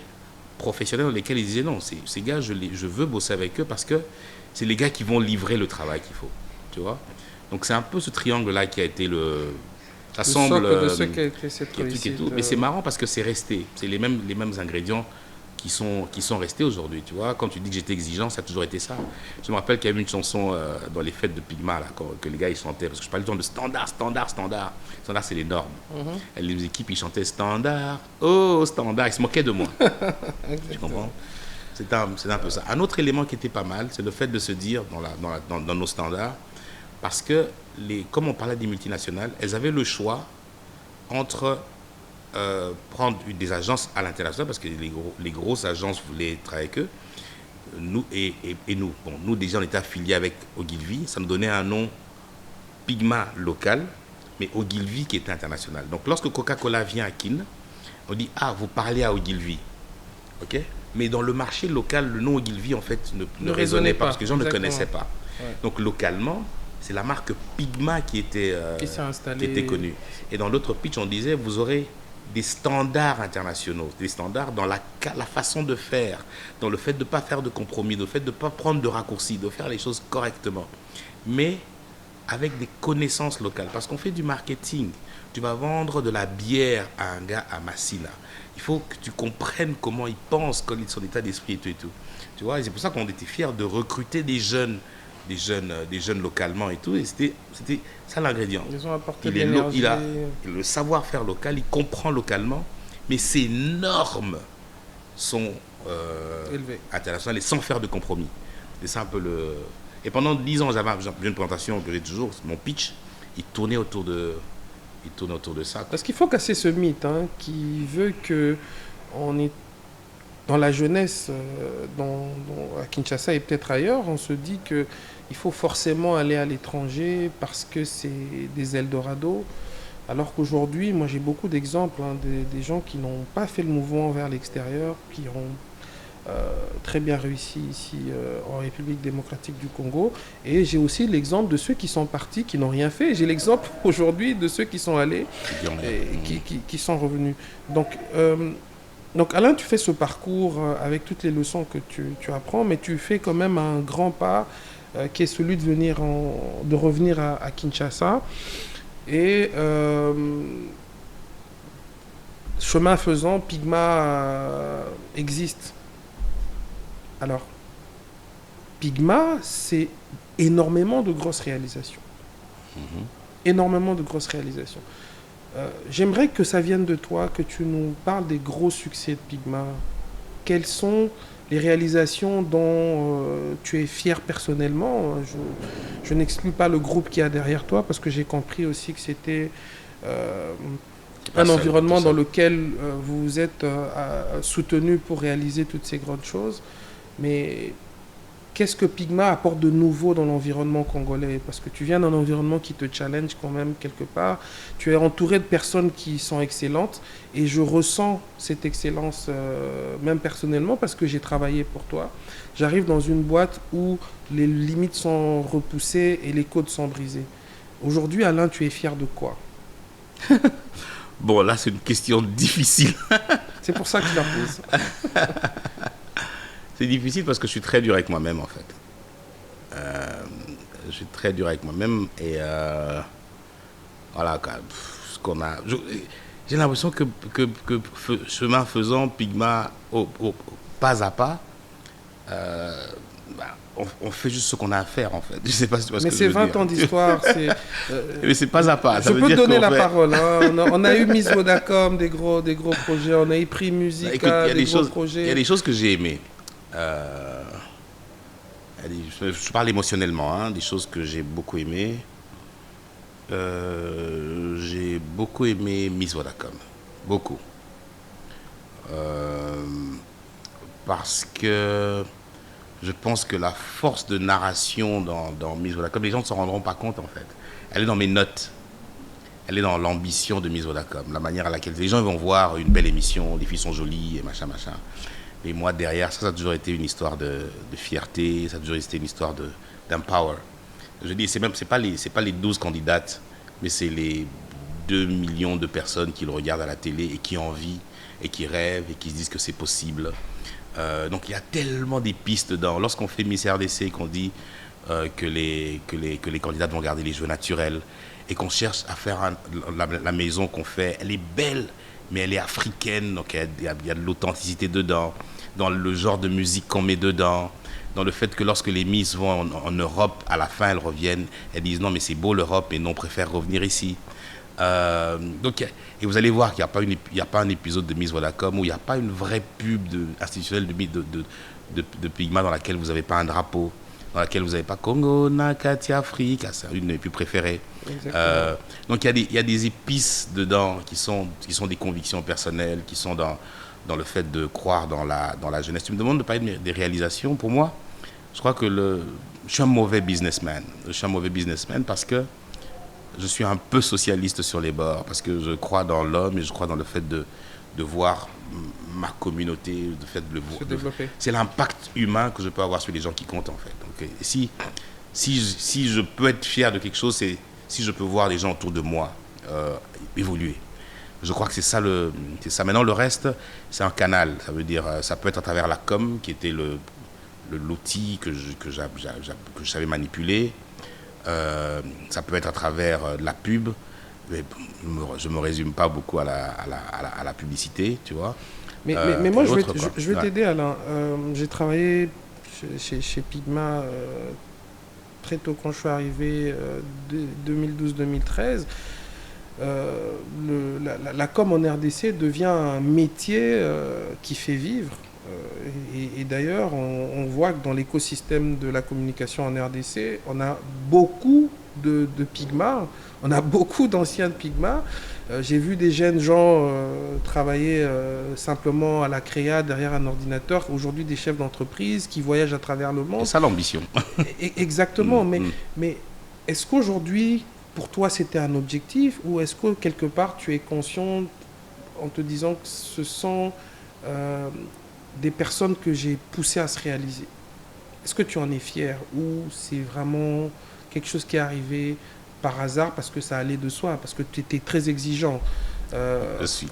professionnel dans lesquels ils disaient non, ces gars, je veux bosser avec eux parce que c'est les gars qui vont livrer le travail qu'il faut. Tu vois, donc c'est un peu ce triangle-là qui a été ça semble de ceux qui a créé cette réussite, et tout. Mais c'est marrant parce que c'est resté. C'est les mêmes ingrédients qui sont restés aujourd'hui, tu vois. Quand tu dis que j'étais exigeant, ça a toujours été ça. Je me rappelle qu'il y avait une chanson dans les fêtes de Pygma, là, que les gars ils chantaient, parce que je parlais tout le temps de standard. Standard, c'est les normes. Et les équipes, ils chantaient standard, oh, standard, ils se moquaient de moi. Tu comprends? C'est un peu ça. Un autre élément qui était pas mal, c'est le fait de se dire, dans nos standards, parce que, comme on parlait des multinationales, elles avaient le choix entre prendre des agences à l'international, parce que les grosses agences voulaient travailler avec eux, nous et nous. Bon, nous déjà on était affiliés avec Ogilvy, ça nous donnait un nom Pygma local, mais Ogilvy qui était international. Donc lorsque Coca-Cola vient à Kin, on dit vous parlez à Ogilvy, ok? Mais dans le marché local, le nom Ogilvy en fait ne résonnait pas, parce que les gens ne connaissaient pas. Ouais. Donc localement, c'est la marque Pygma qui était connue. Et dans l'autre pitch, on disait vous aurez des standards internationaux, des standards dans la façon de faire, dans le fait de ne pas faire de compromis, dans le fait de ne pas prendre de raccourcis, de faire les choses correctement, mais avec des connaissances locales. Parce qu'on fait du marketing. Tu vas vendre de la bière à un gars à Massina. Il faut que tu comprennes comment il pense, quel est son état d'esprit et tout et tout. Tu vois, et c'est pour ça qu'on était fiers de recruter des jeunes localement et tout, et c'était ça l'ingrédient. Ils ont apporté l'énergie. Il a le savoir-faire local, il comprend localement, mais ses normes sont élevées, internationales et sans faire de compromis. C'est un peu Et pendant 10 ans, j'avais une présentation que j'ai toujours, mon pitch, il tournait autour de ça. Parce qu'il faut casser ce mythe qui veut que on est dans la jeunesse, à Kinshasa et peut-être ailleurs, on se dit qu'il faut forcément aller à l'étranger parce que c'est des Eldorado. Alors qu'aujourd'hui, moi j'ai beaucoup d'exemples, des gens qui n'ont pas fait le mouvement vers l'extérieur, qui ont très bien réussi ici en République démocratique du Congo. Et j'ai aussi l'exemple de ceux qui sont partis, qui n'ont rien fait. J'ai l'exemple aujourd'hui de ceux qui sont allés et qui sont revenus. Donc Alain, tu fais ce parcours avec toutes les leçons que tu apprends, mais tu fais quand même un grand pas qui est celui de revenir à Kinshasa. Et chemin faisant, Pygma existe. Alors, Pygma, c'est énormément de grosses réalisations. Énormément de grosses réalisations. J'aimerais que ça vienne de toi, que tu nous parles des gros succès de Pygma. Quelles sont les réalisations dont tu es fier personnellement? Je n'exclus pas le groupe qu'il y a derrière toi, parce que j'ai compris aussi que c'était un environnement dans lequel vous vous êtes soutenu pour réaliser toutes ces grandes choses. Mais qu'est-ce que Pigma apporte de nouveau dans l'environnement congolais? Parce que tu viens d'un environnement qui te challenge quand même quelque part. Tu es entouré de personnes qui sont excellentes et je ressens cette excellence même personnellement parce que j'ai travaillé pour toi. J'arrive dans une boîte où les limites sont repoussées et les codes sont brisés. Aujourd'hui, Alain, tu es fier de quoi? Bon, là, c'est une question difficile. C'est pour ça que je la pose. C'est difficile parce que je suis très dur avec moi-même, en fait. Je suis très dur avec moi-même et voilà, ce qu'on a. J'ai l'impression que chemin faisant, Pigma, pas à pas, on fait juste ce qu'on a à faire, en fait. Je sais pas si tu vois ce Mais que c'est je veux 20 dire. ans d'histoire. Mais c'est pas à pas. Ça Je veut peux te dire donner qu'en la fait- parole. Hein. On a eu Miss Vodacom, des gros projets. On a eu Prix Bah, Musica, écoute, il y a des des gros choses, il y a projets. des choses que j'ai aimées. Je parle émotionnellement, hein, des choses que j'ai beaucoup aimées. J'ai beaucoup aimé Miss Vodacom. Beaucoup. Parce que je pense que la force de narration dans Miss Vodacom, les gens ne s'en rendront pas compte, en fait. Elle est dans mes notes. Elle est dans l'ambition de Miss Vodacom. La manière à laquelle les gens vont voir une belle émission, les filles sont jolies et machin, machin. Et moi, derrière, ça a toujours été une histoire de fierté, ça a toujours été une histoire d'empower. Je dis, c'est pas les 12 candidates, mais c'est les 2 millions de personnes qui le regardent à la télé et qui en vivent et qui rêvent et qui se disent que c'est possible. Donc il y a tellement des pistes dedans. Lorsqu'on fait Miss RDC et qu'on dit que les candidates vont garder les jeux naturels et qu'on cherche à faire la maison qu'on fait, elle est belle, mais elle est africaine, donc il y a de l'authenticité dedans, dans le genre de musique qu'on met dedans, dans le fait que lorsque les Miss vont en Europe, à la fin elles reviennent, elles disent non mais c'est beau l'Europe et non on préfère revenir ici. Donc, et vous allez voir qu'il n'y a pas un épisode de Miss Vodacom où il n'y a pas une vraie pub institutionnelle de Pigma dans laquelle vous n'avez pas un drapeau, dans laquelle vous n'avez pas Congo, Nakati, Afrique, c'est une de mes plus préférées. Donc il y a des épices dedans qui sont des convictions personnelles, qui sont dans le fait de croire dans la jeunesse. Tu me demandes de parler des réalisations. Pour moi, je crois que je suis un mauvais businessman. Je suis un mauvais businessman parce que je suis un peu socialiste sur les bords, parce que je crois dans l'homme et je crois dans le fait de voir ma communauté, le fait de le voir. Se développer. C'est l'impact humain que je peux avoir sur les gens qui comptent, en fait. Donc, si je peux être fier de quelque chose, c'est si je peux voir les gens autour de moi évoluer. Je crois que c'est ça. Maintenant, le reste, c'est un canal. Ça veut dire, ça peut être à travers la com, qui était l'outil que je savais manipuler. Ça peut être à travers la pub, mais je ne me résume pas beaucoup à la publicité, tu vois. Mais moi, je vais Ouais. t'aider, Alain. J'ai travaillé chez Pigma très tôt quand je suis arrivé, 2012-2013. La com en RDC devient un métier qui fait vivre. Et d'ailleurs, on voit que dans l'écosystème de la communication en RDC, on a beaucoup de Pigma, on a beaucoup d'anciens de Pigma. J'ai vu des jeunes gens travailler simplement à la créa derrière un ordinateur, aujourd'hui des chefs d'entreprise qui voyagent à travers le monde. C'est ça l'ambition. Exactement, mais est-ce qu'aujourd'hui, pour toi, c'était un objectif ou est-ce que quelque part, tu es conscient en te disant que ce sont des personnes que j'ai poussées à se réaliser? Est-ce que tu en es fier ou c'est vraiment quelque chose qui est arrivé par hasard parce que ça allait de soi, parce que tu étais très exigeant? Je suis.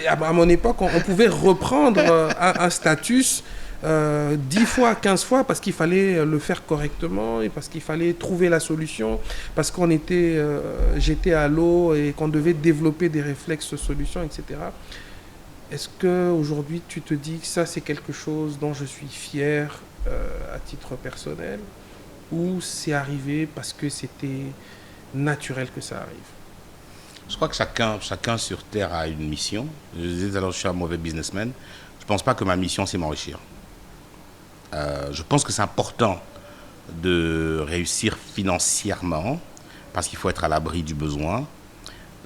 À mon époque, on pouvait reprendre un status 10 fois, 15 fois parce qu'il fallait le faire correctement et parce qu'il fallait trouver la solution, parce qu'on était, j'étais à l'eau et qu'on devait développer des réflexes solutions, etc. Est-ce qu'aujourd'hui, tu te dis que ça, c'est quelque chose dont je suis fier à titre personnel ou c'est arrivé parce que c'était naturel que ça arrive? Je crois que chacun sur Terre a une mission. Je disais alors, je suis un mauvais businessman. Je ne pense pas que ma mission, c'est m'enrichir. Je pense que c'est important de réussir financièrement parce qu'il faut être à l'abri du besoin.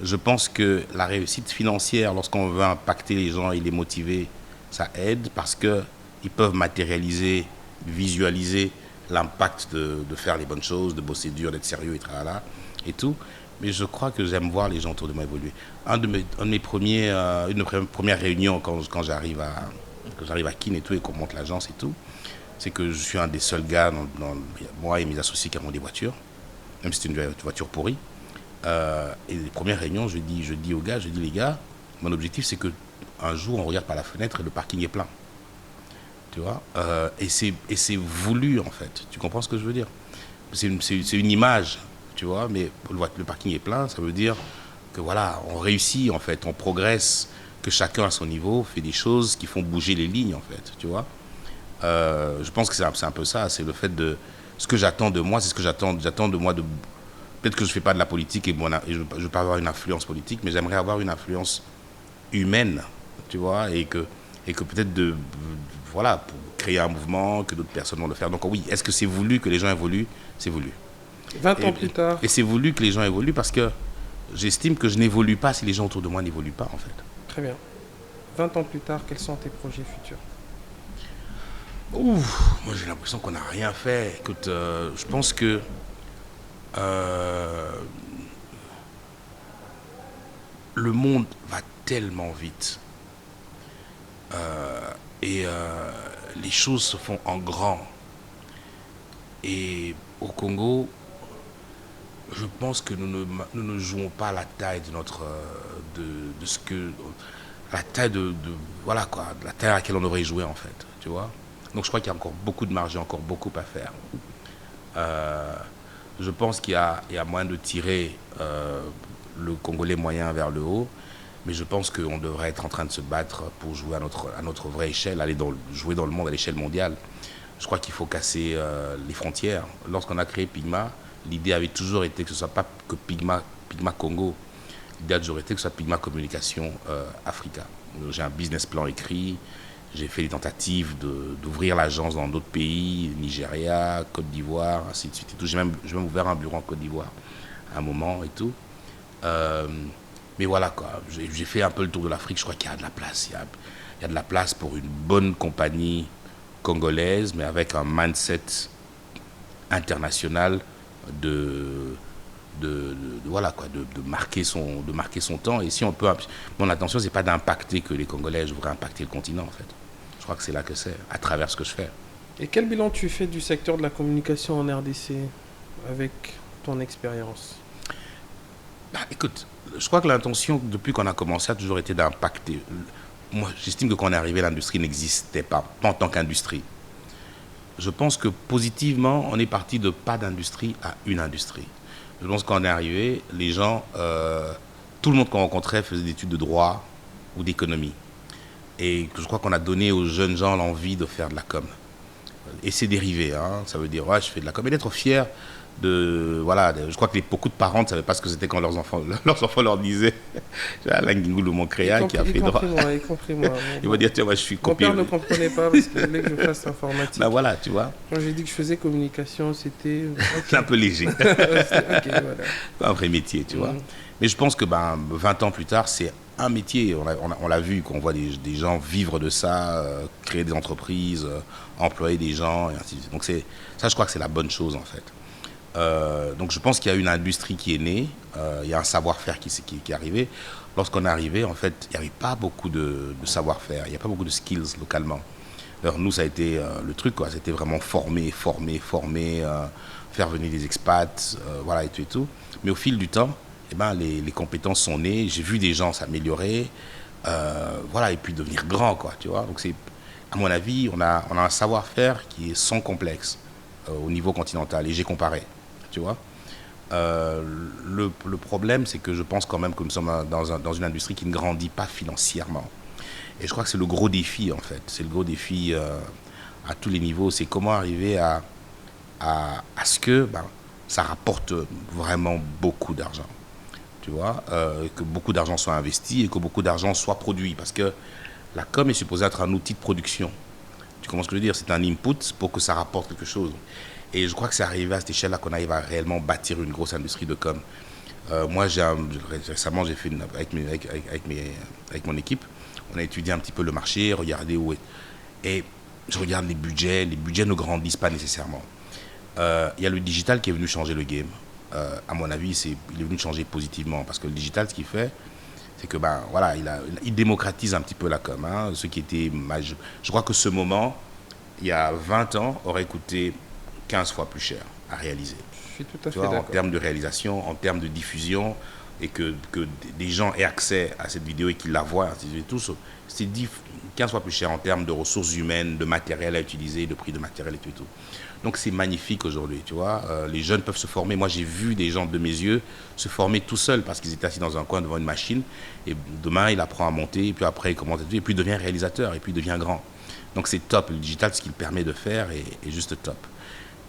Je pense que la réussite financière, lorsqu'on veut impacter les gens et les motiver, ça aide parce qu'ils peuvent matérialiser visualiser l'impact de faire les bonnes choses, de bosser dur, d'être sérieux et tralala et tout. Mais je crois que j'aime voir les gens autour de moi évoluer. Une de mes premières réunions quand j'arrive à Kin et tout et qu'on monte l'agence et tout, c'est que je suis un des seuls gars, moi et mes associés qui avons des voitures, même si c'est une voiture pourrie. Et les premières réunions, je dis aux gars, les gars, mon objectif c'est que un jour on regarde par la fenêtre et le parking est plein. Tu vois, et c'est voulu en fait. Tu comprends ce que je veux dire? C'est une image, tu vois, mais le parking est plein, ça veut dire que voilà, on réussit en fait, on progresse, que chacun à son niveau fait des choses qui font bouger les lignes en fait, tu vois. Je pense que c'est un peu ça, c'est le fait de ce que j'attends de moi, c'est ce que j'attends de moi. Peut-être que je ne fais pas de la politique et je ne veux pas avoir une influence politique, mais j'aimerais avoir une influence humaine, tu vois, et que peut-être voilà, pour créer un mouvement, que d'autres personnes vont le faire. Donc oui, est-ce que c'est voulu que les gens évoluent? C'est voulu. 20 ans plus tard. Et c'est voulu que les gens évoluent parce que j'estime que je n'évolue pas si les gens autour de moi n'évoluent pas, en fait. Très bien. 20 ans plus tard, quels sont tes projets futurs? Ouf, moi j'ai l'impression qu'on n'a rien fait. Écoute, je pense que le monde va tellement vite. Les choses se font en grand. Et au Congo, je pense que nous ne jouons pas la taille de notre de ce que la taille voilà quoi, la taille à laquelle on aurait joué en fait, tu vois. Donc je crois qu'il y a encore beaucoup de marge, il y a encore beaucoup à faire. Je pense qu'il y a moyen de tirer le Congolais moyen vers le haut, mais je pense qu'on devrait être en train de se battre pour jouer à notre vraie échelle, jouer dans le monde à l'échelle mondiale. Je crois qu'il faut casser les frontières. Lorsqu'on a créé Pygma, l'idée avait toujours été que ce ne soit pas que Pygma Congo. L'idée a toujours été que ce soit Pygma Communication Africa. J'ai un business plan écrit, j'ai fait des tentatives d'ouvrir l'agence dans d'autres pays, Nigeria, Côte d'Ivoire, ainsi de suite. Et tout. J'ai même ouvert un bureau en Côte d'Ivoire à un moment et tout. Mais voilà quoi, j'ai fait un peu le tour de l'Afrique, je crois qu'il y a de la place. Il y a de la place pour une bonne compagnie congolaise, mais avec un mindset international voilà quoi, de marquer son temps. Et si on peut, mon intention c'est pas d'impacter que les Congolais, je voudrais impacter le continent en fait. Je crois que c'est là que c'est, à travers ce que je fais. Et quel bilan tu fais du secteur de la communication en RDC avec ton expérience? Écoute, je crois que l'intention depuis qu'on a commencé a toujours été d'impacter. Moi, j'estime que quand on est arrivé, l'industrie n'existait pas en tant qu'industrie. Je pense que positivement, on est parti de pas d'industrie à une industrie. Je pense que quand on est arrivé, les gens, tout le monde qu'on rencontrait faisait des études de droit ou d'économie. Et je crois qu'on a donné aux jeunes gens l'envie de faire de la com. Et c'est dérivé, hein. Ça veut dire, ouais, je fais de la com. Et d'être fier voilà, je crois que beaucoup de parents ne savaient pas ce que c'était quand leurs enfants leur disaient. J'ai Alain Guingoulou, mon créa, qui a fait droit. Y compris moi. Il va dire, tiens, moi je suis copié. Mon père ne comprenait pas parce qu'il voulait que je fasse informatique. Ben voilà, tu vois. Quand j'ai dit que je faisais communication, c'était... C'est un peu léger. Ok, voilà. Pas un vrai métier, tu vois. Mais je pense que 20 ans plus tard, c'est un métier. On l'a vu, qu'on voit des gens vivre de ça, créer des entreprises, employer des gens, et ainsi de suite. Donc ça, je crois que c'est la bonne chose, en fait. Donc je pense qu'il y a une industrie qui est née, il y a un savoir-faire qui est arrivé. Lorsqu'on est arrivé, en fait, il n'y avait pas beaucoup de savoir-faire, il n'y a pas beaucoup de skills localement. Alors nous, ça a été le truc, quoi. C'était vraiment former, faire venir des expats, voilà, et tout. Mais au fil du temps, eh ben, les compétences sont nées, j'ai vu des gens s'améliorer, voilà, et puis devenir grands, quoi, tu vois. Donc à mon avis, on a un savoir-faire qui est sans complexe au niveau continental, et j'ai comparé. Tu vois, le problème, c'est que je pense quand même que nous sommes dans une industrie qui ne grandit pas financièrement. Et je crois que c'est le gros défi, en fait. C'est le gros défi à tous les niveaux. C'est comment arriver à ce que ça rapporte vraiment beaucoup d'argent. Tu vois, que beaucoup d'argent soit investi et que beaucoup d'argent soit produit. Parce que la com est supposée être un outil de production. Tu comprends ce que je veux dire? C'est un input pour que ça rapporte quelque chose. Et je crois que c'est arrivé à cette échelle-là qu'on arrive à réellement bâtir une grosse industrie de com. Moi, récemment, j'ai fait avec mon équipe, on a étudié un petit peu le marché, regardé où est. Et je regarde les budgets ne grandissent pas nécessairement. Il y a le digital qui est venu changer le game. À mon avis, il est venu changer positivement parce que le digital, ce qu'il fait, c'est que voilà, il démocratise un petit peu la com. Hein, ce qui était, je crois que ce moment, il y a 20 ans, aurait coûté 15 fois plus cher à réaliser. Je suis tout à fait En d'accord. termes de réalisation, en termes de diffusion, et que des gens aient accès à cette vidéo et qu'ils la voient, c'est 15 fois plus cher en termes de ressources humaines, de matériel à utiliser, de prix de matériel et tout. Donc c'est magnifique aujourd'hui, tu vois. Les jeunes peuvent se former. Moi, j'ai vu des gens de mes yeux se former tout seuls parce qu'ils étaient assis dans un coin devant une machine. Et demain, il apprend à monter, et puis après, il commence à tout, et puis il devient réalisateur, et puis il devient grand. Donc c'est top. Le digital, ce qu'il permet de faire est juste top.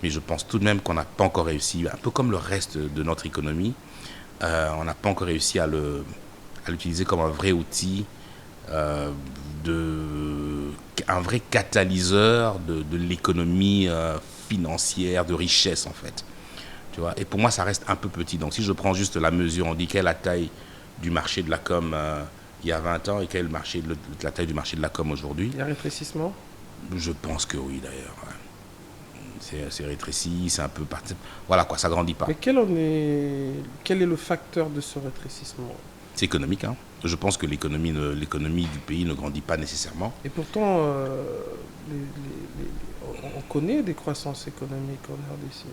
Mais je pense tout de même qu'on n'a pas encore réussi, un peu comme le reste de notre économie, on n'a pas encore réussi à l'utiliser comme un vrai outil, un vrai catalyseur de l'économie financière, de richesse en fait. Tu vois. Et pour moi, ça reste un peu petit. Donc si je prends juste la mesure, on dit quelle est la taille du marché de la com il y a 20 ans et quelle est la taille du marché de la com aujourd'hui. Il y a rétrécissement? Je pense que oui d'ailleurs. Ouais. C'est rétréci, c'est un peu parti. Voilà quoi, ça grandit pas. Mais quel est le facteur de ce rétrécissement? C'est économique, hein. Je pense que l'économie du pays ne grandit pas nécessairement. Et pourtant, on connaît des croissances économiques en RDC.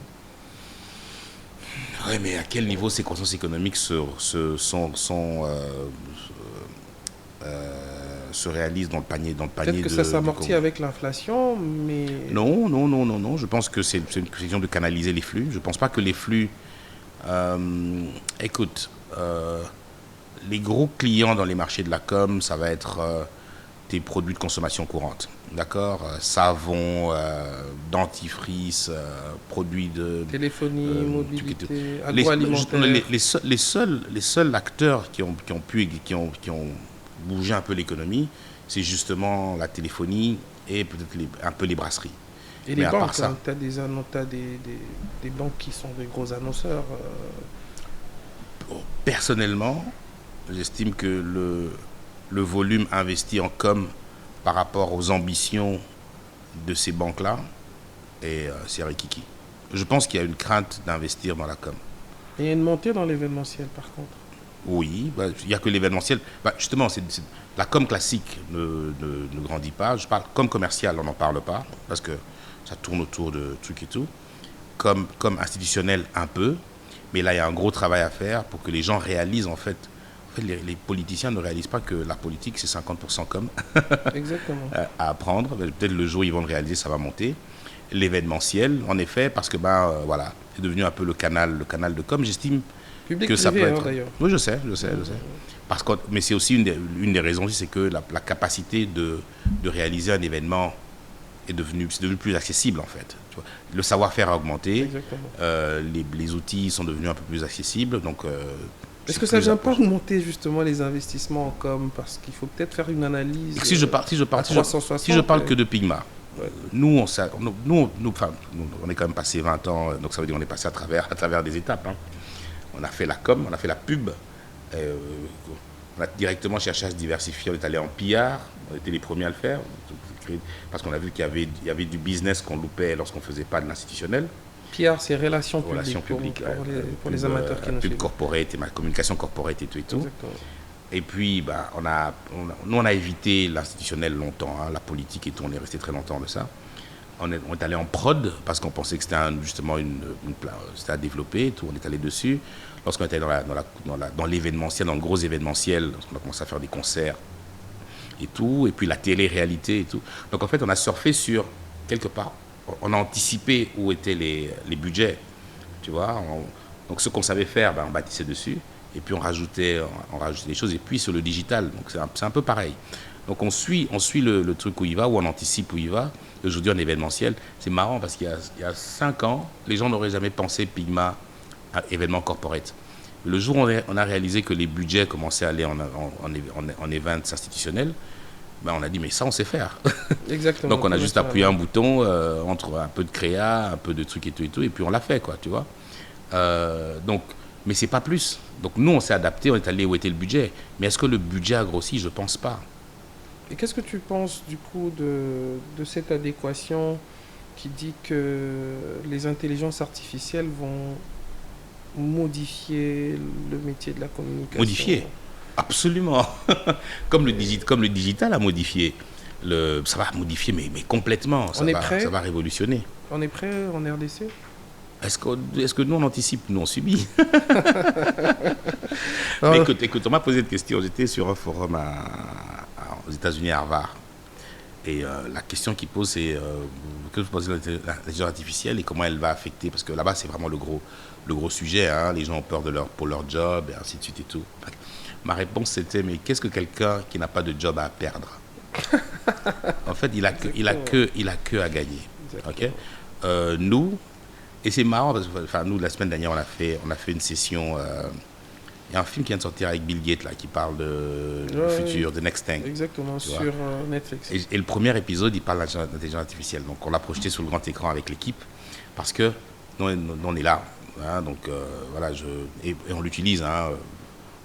Oui, mais à quel niveau ces croissances économiques se réalisent dans le panier Peut-être que ça s'amortit avec l'inflation, mais... Non. Je pense que c'est une question de canaliser les flux. Je ne pense pas que les flux... écoute, les gros clients dans les marchés de la com, ça va être tes produits de consommation courante. D'accord, savon, dentifrice, produits de... Téléphonie, mobilité, agroalimentaire. Les seuls acteurs qui ont bougé un peu l'économie, c'est justement la téléphonie et peut-être un peu les brasseries. Et les banques, tu as des banques qui sont des gros annonceurs. Personnellement, j'estime que le volume investi en com par rapport aux ambitions de ces banques-là, c'est rikiki. Je pense qu'il y a une crainte d'investir dans la com. Et il y a une montée dans l'événementiel, par contre. Oui, il n'y a que l'événementiel. Justement, la com classique ne grandit pas. Je parle com commercial, on n'en parle pas, parce que ça tourne autour de trucs et tout. Comme institutionnel, un peu. Mais là, il y a un gros travail à faire pour que les gens réalisent, en fait, les politiciens ne réalisent pas que la politique, c'est 50% com. Exactement. À apprendre. Peut-être le jour où ils vont le réaliser, ça va monter. L'événementiel, en effet, parce que, voilà, c'est devenu un peu le canal de com, j'estime. Public que privé, ça peut être. D'ailleurs. Oui, je sais. Mais c'est aussi une des raisons, c'est que la capacité de réaliser un événement c'est devenu plus accessible, en fait. Tu vois. Le savoir-faire a augmenté. Les outils sont devenus un peu plus accessibles. Donc, est-ce que ça ne vient pas augmenter justement les investissements en com? Parce qu'il faut peut-être faire une analyse. Si je parle que de Pigma, ouais. Nous, on est quand même passé 20 ans, donc ça veut dire qu'on est passé à travers des étapes. Hein. On a fait la com, on a fait la pub, on a directement cherché à se diversifier, on est allé en PR, on était les premiers à le faire, parce qu'on a vu qu'il y avait du business qu'on loupait lorsqu'on ne faisait pas de l'institutionnel. PR, c'est relations publiques pour les amateurs qui nous suivent. Pub corporate, communication corporate et tout. Exactement. Et puis, nous, on a évité l'institutionnel longtemps, hein, la politique et tout, on est resté très longtemps de ça. On est allé en prod parce qu'on pensait que c'était justement c'était à développer et tout, on est allé dessus. Lorsqu'on était dans l'événementiel, dans le gros événementiel, on a commencé à faire des concerts et tout, et puis la télé-réalité et tout. Donc en fait, on a surfé sur, quelque part, on a anticipé où étaient les budgets, tu vois. Donc ce qu'on savait faire, on bâtissait dessus, et puis on rajoutait des choses, et puis sur le digital, donc c'est un peu pareil. Donc on suit le truc où il va, ou on anticipe où il va. Aujourd'hui, en événementiel, c'est marrant parce qu'il y a 5 ans, les gens n'auraient jamais pensé Pigma à événement corporate. Le jour où on a réalisé que les budgets commençaient à aller en events institutionnels, on a dit, mais ça, on sait faire. Exactement. Donc on a juste appuyé un bouton entre un peu de créa, un peu de trucs et tout, et puis on l'a fait, quoi, tu vois. Mais c'est pas plus. Donc nous, on s'est adapté, on est allé où était le budget. Mais est-ce que le budget a grossi? Je pense pas. Et qu'est-ce que tu penses du coup de cette adéquation qui dit que les intelligences artificielles vont modifier le métier de la communication? Modifier. Absolument. Comme le digital a modifié. Ça va modifier, mais complètement. On est prêt? Ça va révolutionner. On est prêt en RDC? Est-ce que nous, on anticipe? Nous, on subit. Ah, Mais écoute, on m'a posé une question. J'étais sur un forum aux États-Unis, à Harvard. Et la question qu'il pose, c'est que vous pensez de l'intelligence artificielle et comment elle va affecter? Parce que là-bas, c'est vraiment le gros sujet. Hein. Les gens ont peur pour leur job et ainsi de suite et tout. Ma réponse, c'était, mais qu'est-ce que quelqu'un qui n'a pas de job a à perdre? En fait, il a que à gagner. Ok. Nous, et c'est marrant parce que enfin, nous, la semaine dernière, on a fait une session. Il y a un film qui vient de sortir avec Bill Gates là, qui parle du futur, de Next Thing. Exactement, Tu vois. sur Netflix. Et le premier épisode, il parle d'intelligence artificielle. Donc, on l'a projeté sur le grand écran avec l'équipe parce que nous, on est là. Hein, donc, voilà, et on l'utilise. Hein,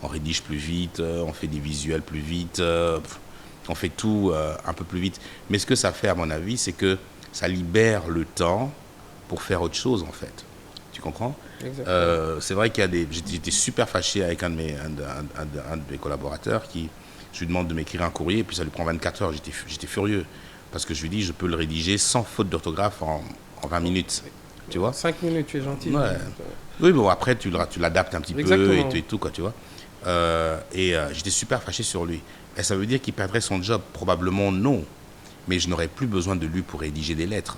on rédige plus vite, on fait des visuels plus vite, on fait tout un peu plus vite. Mais ce que ça fait, à mon avis, c'est que ça libère le temps pour faire autre chose, en fait. Tu comprends? C'est vrai qu'il y a j'étais super fâché avec un de mes collaborateurs je lui demande de m'écrire un courrier et puis ça lui prend 24 heures. J'étais furieux parce que je lui dis je peux le rédiger sans faute d'orthographe en 20 minutes. Tu vois? 5 minutes, tu es gentil. Ouais. Oui, bon, après, tu l'adaptes un petit Exactement. peu et tout, quoi, tu vois. J'étais super fâché sur lui. Et ça veut dire qu'il perdrait son job? Probablement non. Mais je n'aurais plus besoin de lui pour rédiger des lettres.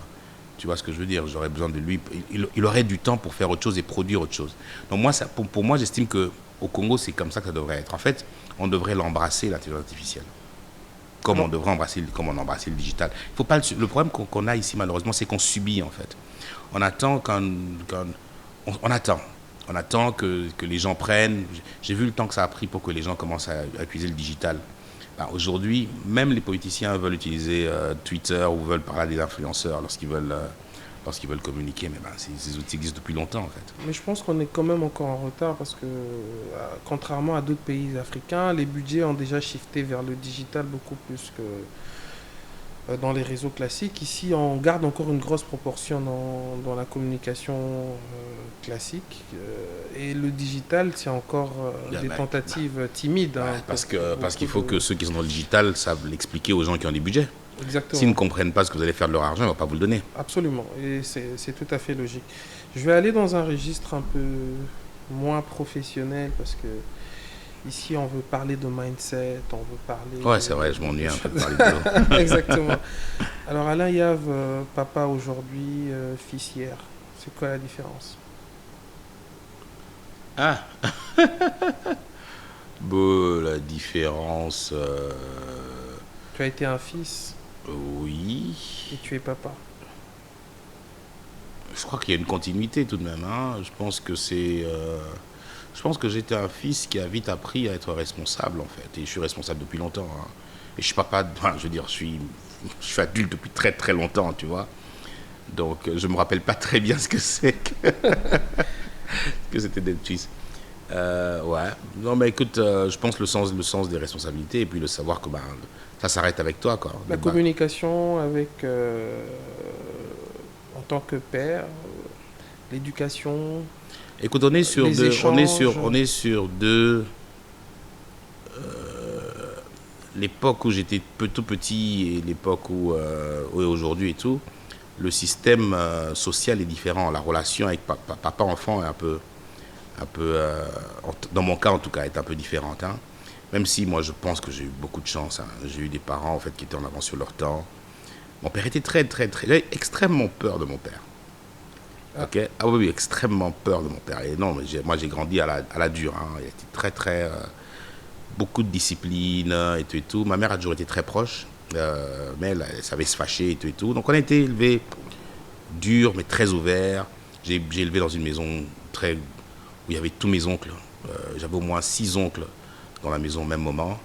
Tu vois ce que je veux dire? J'aurais besoin de lui. Il aurait du temps pour faire autre chose et produire autre chose. Donc moi, pour moi, j'estime qu'au Congo, c'est comme ça que ça devrait être. En fait, on devrait l'embrasser, l'intelligence artificielle. Comme on devrait embrasser le digital. Faut pas le problème qu'on a ici, malheureusement, c'est qu'on subit, en fait. On attend on attend que les gens prennent. J'ai vu le temps que ça a pris pour que les gens commencent à utiliser le digital. Ben, aujourd'hui, même les politiciens veulent utiliser Twitter ou veulent parler à des influenceurs lorsqu'ils veulent communiquer. Mais ben, ces outils existent depuis longtemps, en fait. Mais je pense qu'on est quand même encore en retard parce que, contrairement à d'autres pays africains, les budgets ont déjà shifté vers le digital beaucoup plus que dans les réseaux classiques. Ici, on garde encore une grosse proportion dans la communication classique. Et le digital, c'est encore des tentatives timides. Hein, parce qu'il faut que ceux qui sont dans le digital savent l'expliquer aux gens qui ont des budgets. Exactement. S'ils ne comprennent pas ce que vous allez faire de leur argent, ils ne vont pas vous le donner. Absolument. Et c'est tout à fait logique. Je vais aller dans un registre un peu moins professionnel parce que ici, on veut parler de mindset, on veut parler... Ouais, c'est vrai, je m'ennuie un peu de parler de ça. Exactement. Alors, Alain Yav, papa aujourd'hui, fils hier. C'est quoi la différence? Ah bon, la différence... Tu as été un fils oui. et tu es papa. Je crois qu'il y a une continuité tout de même. Hein. Je pense que j'étais un fils qui a vite appris à être responsable, en fait. Et je suis responsable depuis longtemps. Hein. Et je suis papa, je veux dire, je suis adulte depuis très très longtemps, tu vois. Donc, je me rappelle pas très bien ce que c'est que c'était d'être fils. Ouais. Non, mais écoute, je pense le sens des responsabilités et puis le savoir que ça s'arrête avec toi, quoi. La communication avec, en tant que père, l'éducation. Écoute, on est sur les deux, échanges. on est sur deux. L'époque où j'étais tout petit et l'époque où aujourd'hui et tout, le système social est différent. La relation avec papa-enfant est un peu dans mon cas en tout cas, est un peu différente. Hein. Même si moi je pense que j'ai eu beaucoup de chance. Hein. J'ai eu des parents en fait qui étaient en avance sur leur temps. Mon père était très. J'avais extrêmement peur de mon père. Ok. Ah oui, extrêmement peur de mon père. Et non, moi j'ai grandi à la dure. Hein. Il était très beaucoup de discipline et tout et tout. Ma mère a toujours été très proche, mais elle savait se fâcher et tout et tout. Donc on a été élevés dur mais très ouvert. J'ai élevé dans une maison où il y avait tous mes oncles. J'avais au moins 6 oncles dans la maison au même moment.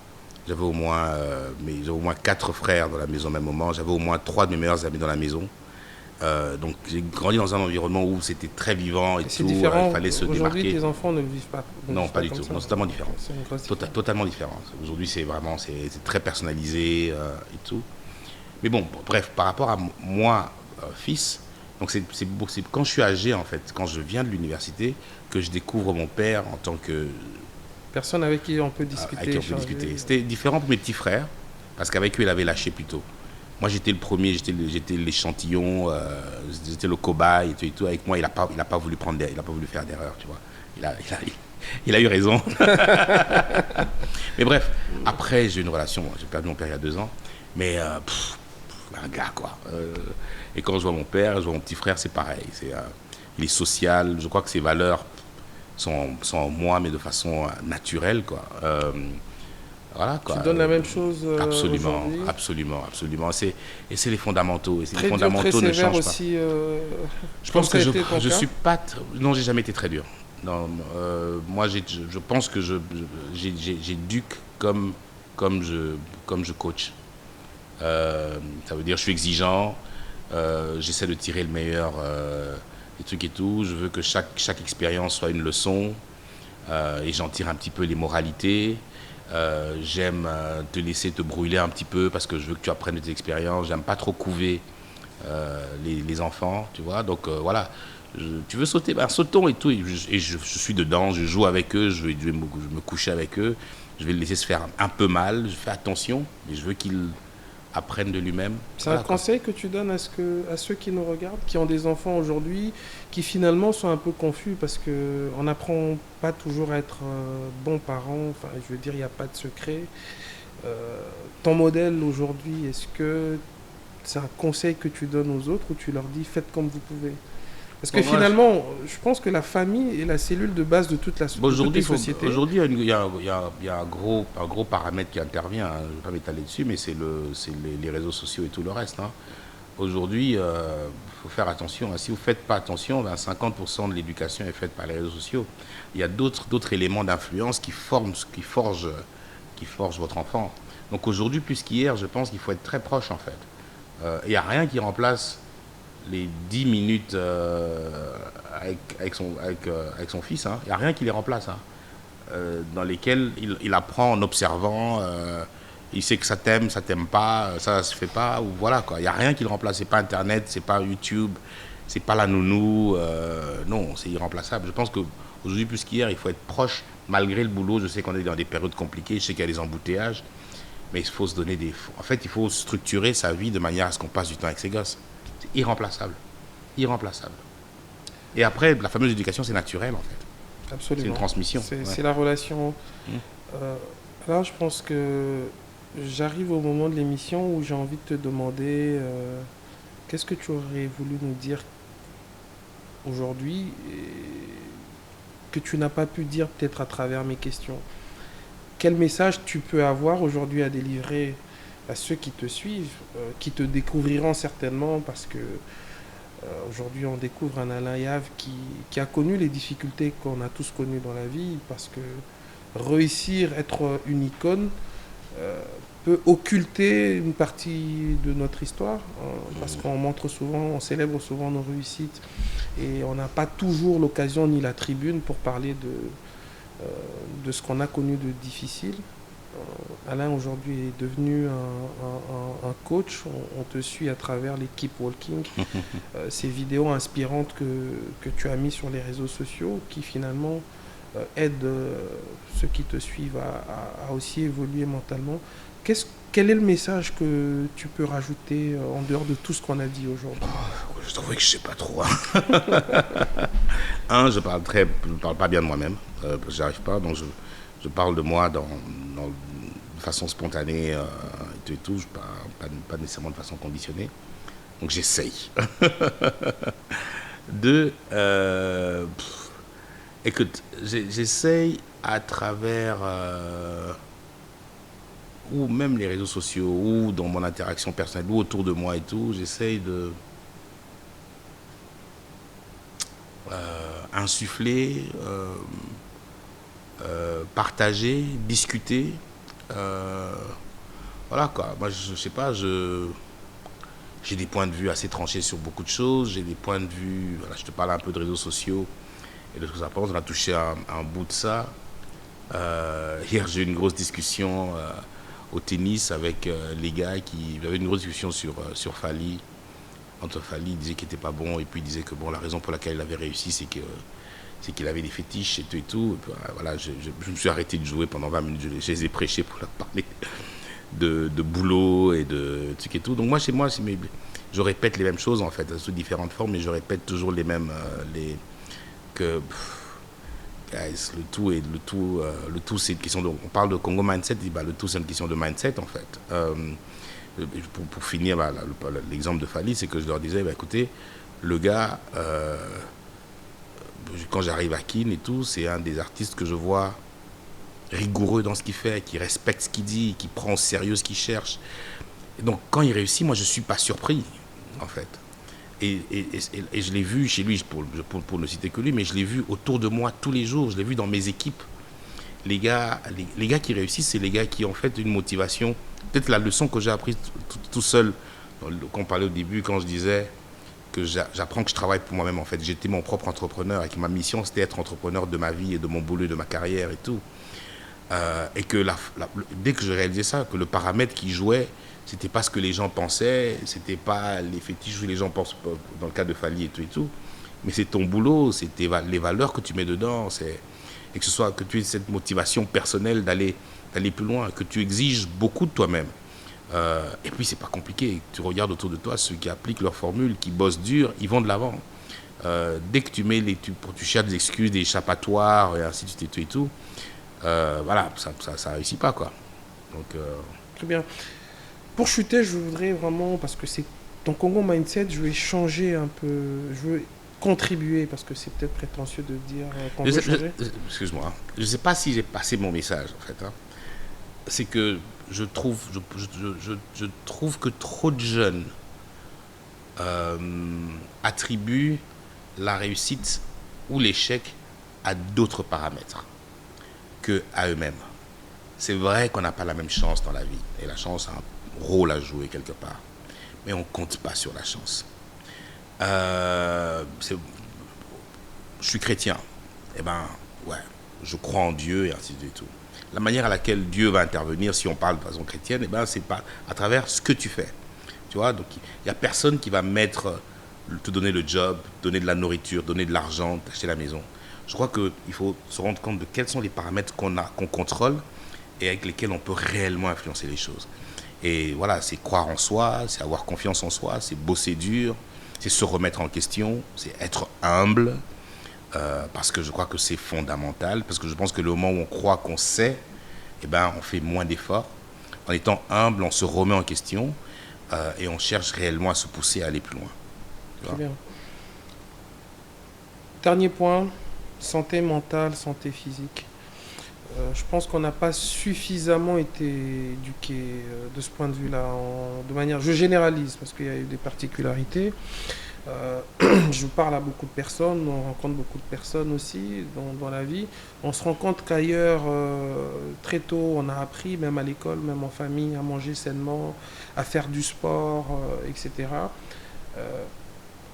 J'avais au moins 4 frères dans la maison au même moment. J'avais au moins 3 de mes meilleurs amis dans la maison. Donc j'ai grandi dans un environnement où c'était très vivant et Et c'est tout, différent. il fallait se Aujourd'hui, démarquer. tes enfants ne vivent pas. ne Non, vivent pas du comme tout. ça. Non, c'est totalement différent. C'est une grosse différence. Totalement différent. Aujourd'hui, c'est vraiment c'est très personnalisé et tout. Mais bon, bref, par rapport à moi, fils, donc c'est quand je suis âgé, en fait, quand je viens de l'université, que je découvre mon père en tant que... Personne avec qui on peut discuter. avec qui on peut échanger. discuter. C'était différent pour mes petits frères, parce qu'avec eux, il avait lâché plus tôt. Moi, j'étais le premier, j'étais l'échantillon, j'étais le cobaye et tout. Avec moi, il a pas voulu faire d'erreur, tu vois. Il a eu raison. Mais bref, après, j'ai eu une relation. J'ai perdu mon père il y a 2 ans. Mais, un gars, quoi. Et quand je vois mon père, je vois mon petit frère, c'est pareil. Il est social. Je crois que ses valeurs sont en moi, mais de façon naturelle, quoi. Voilà, quoi. Tu donnes la même chose Absolument, aujourd'hui. absolument. Et c'est les fondamentaux. Et les Très dur, fondamentaux très ne sévère changent pas. aussi. Je pense comme que ça a été ton je cas. suis pas... Non, j'ai jamais été très dur. Non, moi, je pense que j'éduque comme je coach. Ça veut dire je suis exigeant, j'essaie de tirer le meilleur des trucs et tout. Je veux que chaque expérience soit une leçon et j'en tire un petit peu les moralités. J'aime te laisser te brûler un petit peu parce que je veux que tu apprennes de tes expériences. J'aime pas trop couver les enfants, tu vois. Donc voilà, tu veux sauter, ben sautons et tout. Et je suis dedans, je joue avec eux, je vais me coucher avec eux. Je vais le laisser se faire un peu mal, je fais attention, mais je veux qu'il apprenne de lui-même. C'est Voilà, un quoi. conseil que tu donnes à ceux qui nous regardent, qui ont des enfants aujourd'hui, qui finalement sont un peu confus parce qu'on n'apprend pas toujours à être bon parent. Enfin, je veux dire, il n'y a pas de secret. Ton modèle aujourd'hui, est-ce que c'est un conseil que tu donnes aux autres ou tu leur dis faites comme vous pouvez? Parce que Bon, moi, finalement, je pense que la famille est la cellule de base de toute la Bon, de toutes aujourd'hui, les sociétés. il y a un gros paramètre qui intervient. Hein. Je ne vais pas m'étaler dessus, mais c'est les réseaux sociaux et tout le reste. Hein. Aujourd'hui, il faut faire attention. Hein. Si vous ne faites pas attention, ben 50% de l'éducation est faite par les réseaux sociaux. Il y a d'autres éléments d'influence qui forgent votre enfant. Donc aujourd'hui, plus qu'hier, je pense qu'il faut être très proche, en fait. Il n'y a rien qui remplace les 10 minutes avec son fils, hein. Il n'y a rien qui les remplace, hein. Dans lesquelles il apprend en observant, il sait que ça t'aime pas, ça se fait pas, ou voilà, quoi. Il n'y a rien qui le remplace, c'est pas Internet, c'est pas YouTube, c'est pas la nounou, non, c'est irremplaçable. Je pense qu'aujourd'hui, plus qu'hier, il faut être proche, malgré le boulot. Je sais qu'on est dans des périodes compliquées, je sais qu'il y a des embouteillages, mais il faut se donner en fait, il faut structurer sa vie de manière à ce qu'on passe du temps avec ses gosses. C'est irremplaçable. Irremplaçable. Et après, la fameuse éducation, c'est naturel, en fait. Absolument. C'est une transmission. C'est la relation. Là, je pense que j'arrive au moment de l'émission où j'ai envie de te demander qu'est-ce que tu aurais voulu nous dire aujourd'hui que tu n'as pas pu dire peut-être à travers mes questions. Quel message tu peux avoir aujourd'hui à délivrer à ceux qui te suivent, qui te découvriront certainement parce que aujourd'hui on découvre un Alain Yave qui a connu les difficultés qu'on a tous connues dans la vie parce que réussir, être une icône peut occulter une partie de notre histoire parce qu'on montre souvent, on célèbre souvent nos réussites et on n'a pas toujours l'occasion ni la tribune pour parler de ce qu'on a connu de difficile. Alain aujourd'hui est devenu un coach, on te suit à travers les Keep Walking, ces vidéos inspirantes que tu as mis sur les réseaux sociaux qui finalement aident ceux qui te suivent à aussi évoluer mentalement. Quel est le message que tu peux rajouter en dehors de tout ce qu'on a dit aujourd'hui? Je t'avoue que je sais pas trop. Hein. Je parle pas bien de moi-même. J'arrive pas, donc je parle de moi de façon spontanée et tout. Je parle pas nécessairement de façon conditionnée. Donc j'essaye. Écoute, j'essaye à travers ou même les réseaux sociaux ou dans mon interaction personnelle ou autour de moi et tout, j'essaye de insuffler, partager, discuter. Voilà quoi. Moi je sais pas, j'ai des points de vue assez tranchés sur beaucoup de choses. J'ai des points de vue, voilà, je te parle un peu de réseaux sociaux et de ce que ça pense. On a touché un bout de ça. Hier, j'ai eu une grosse discussion au tennis avec les gars qui avaient une grosse discussion sur Fally. Entre Fally, il disait qu'il n'était pas bon et puis il disait que bon, la raison pour laquelle il avait réussi, c'est qu'il avait des fétiches et tout et tout. Et puis, voilà, je me suis arrêté de jouer pendant 20 minutes. Je les ai prêchés pour leur parler de boulot et de trucs et tout. Donc moi, chez moi, je répète les mêmes choses en fait, sous différentes formes, mais je répète toujours les mêmes. Guys, le tout, c'est une question de. On parle de Congo mindset, le tout, c'est une question de mindset en fait. Pour finir, l'exemple de Fally, c'est que je leur disais, écoutez, le gars, quand j'arrive à Kin et tout, c'est un des artistes que je vois rigoureux dans ce qu'il fait, qui respecte ce qu'il dit, qui prend au sérieux ce qu'il cherche. Et donc, quand il réussit, moi, je ne suis pas surpris, en fait. Et je l'ai vu chez lui, pour ne citer que lui, mais je l'ai vu autour de moi tous les jours, je l'ai vu dans mes équipes. Les gars qui réussissent, c'est les gars qui ont fait une motivation. Peut-être la leçon que j'ai apprise tout seul, quand on parlait au début, quand je disais que j'apprends que je travaille pour moi-même, en fait. J'étais mon propre entrepreneur et que ma mission, c'était être entrepreneur de ma vie et de mon boulot et de ma carrière et tout. Et que dès que je réalisais ça, que le paramètre qui jouait, c'était pas ce que les gens pensaient, c'était pas les fétiches que les gens pensent dans le cas de Fally et tout, mais c'est ton boulot, c'est les valeurs que tu mets dedans, et que ce soit que tu aies cette motivation personnelle d'aller plus loin, que tu exiges beaucoup de toi-même. Et puis c'est pas compliqué, tu regardes autour de toi ceux qui appliquent leur formule, qui bossent dur, ils vont de l'avant. Dès que tu cherches des excuses, des échappatoires et ainsi de suite et tout, voilà, ça réussit pas quoi. Donc Très bien. Pour chuter, je voudrais vraiment, parce que c'est ton Congo mindset, je vais changer un peu, je veux contribuer, parce que c'est peut-être prétentieux de dire qu'on veut changer. Excuse-moi, je ne sais pas si j'ai passé mon message en fait. C'est que je trouve que trop de jeunes attribuent la réussite ou l'échec à d'autres paramètres qu'à eux-mêmes. C'est vrai qu'on n'a pas la même chance dans la vie, et la chance a un rôle à jouer quelque part, mais on ne compte pas sur la chance. Je suis chrétien, et ouais, je crois en Dieu et ainsi de suite. La manière à laquelle Dieu va intervenir, si on parle de façon chrétienne, c'est pas à travers ce que tu fais. Tu vois, donc il n'y a personne qui va te donner le job, donner de la nourriture, donner de l'argent, t'acheter la maison. Je crois qu'il faut se rendre compte de quels sont les paramètres qu'on contrôle et avec lesquels on peut réellement influencer les choses. Et voilà, c'est croire en soi, c'est avoir confiance en soi, c'est bosser dur, c'est se remettre en question, c'est être humble, parce que je crois que c'est fondamental, parce que je pense que le moment où on croit qu'on sait, on fait moins d'efforts. En étant humble, on se remet en question et on cherche réellement à se pousser à aller plus loin. Très bien. Dernier point, santé mentale, santé physique. Je pense qu'on n'a pas suffisamment été éduqué de ce point de vue-là, de manière, je généralise parce qu'il y a eu des particularités. Je parle à beaucoup de personnes, on rencontre beaucoup de personnes aussi dans la vie. On se rend compte qu'ailleurs, très tôt, on a appris, même à l'école, même en famille, à manger sainement, à faire du sport, etc.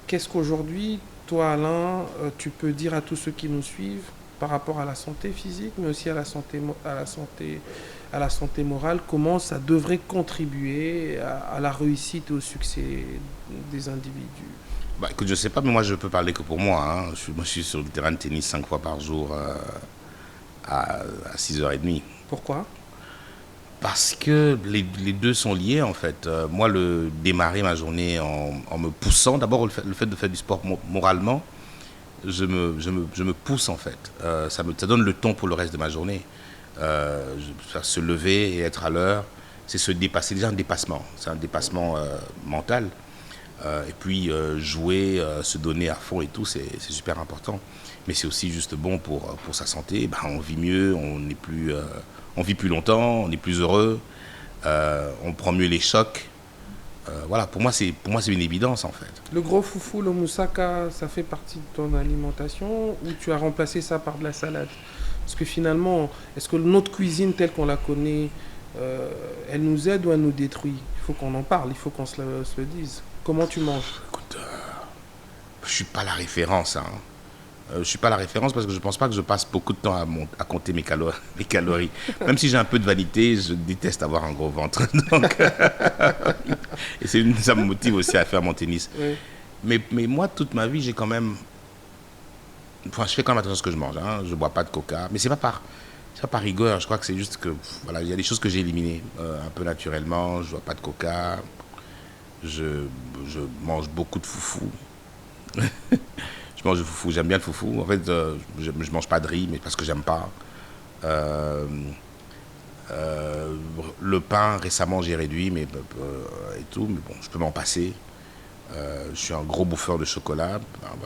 Qu'est-ce qu'aujourd'hui, toi Alain, tu peux dire à tous ceux qui nous suivent par rapport à la santé physique, mais aussi à la santé morale, comment ça devrait contribuer à la réussite et au succès des individus? Écoute, je ne sais pas, mais moi je peux parler que pour moi. Je suis sur le terrain de tennis 5 fois par jour à 6h30. Pourquoi? Parce que les deux sont liés en fait. Moi, démarrer ma journée en me poussant, d'abord le fait de faire du sport moralement, je me pousse en fait. Ça donne le ton pour le reste de ma journée. Se lever et être à l'heure, c'est se dépasser. Déjà un dépassement, c'est un dépassement mental. Et puis jouer, se donner à fond et tout, c'est super important. Mais c'est aussi juste bon pour sa santé. On vit mieux, on vit plus longtemps, on est plus heureux, on prend mieux les chocs. Voilà, pour moi c'est une évidence en fait. Le gros foufou, le moussaka, ça fait partie de ton alimentation ou tu as remplacé ça par de la salade? Parce que finalement, est-ce que notre cuisine telle qu'on la connaît, elle nous aide ou elle nous détruit? Il faut qu'on en parle, il faut qu'on se le dise. Comment tu manges? Écoute, je suis pas la référence, hein. Je suis pas la référence parce que je pense pas que je passe beaucoup de temps à compter mes calories. Même si j'ai un peu de vanité, je déteste avoir un gros ventre. Donc, et ça me motive aussi à faire mon tennis. Oui. Mais moi, toute ma vie, j'ai quand même... Enfin, je fais quand même attention à ce que je mange. Hein. Je bois pas de coca. Mais c'est pas par rigueur. Je crois que c'est juste que... Voilà, il y a des choses que j'ai éliminées un peu naturellement. Je bois pas de coca. Je mange beaucoup de foufou. Je mange du foufou, j'aime bien le foufou. En fait, je mange pas de riz, mais parce que j'aime pas. Euh, le pain, récemment, j'ai réduit, mais et tout, mais bon, je peux m'en passer. Je suis un gros bouffeur de chocolat.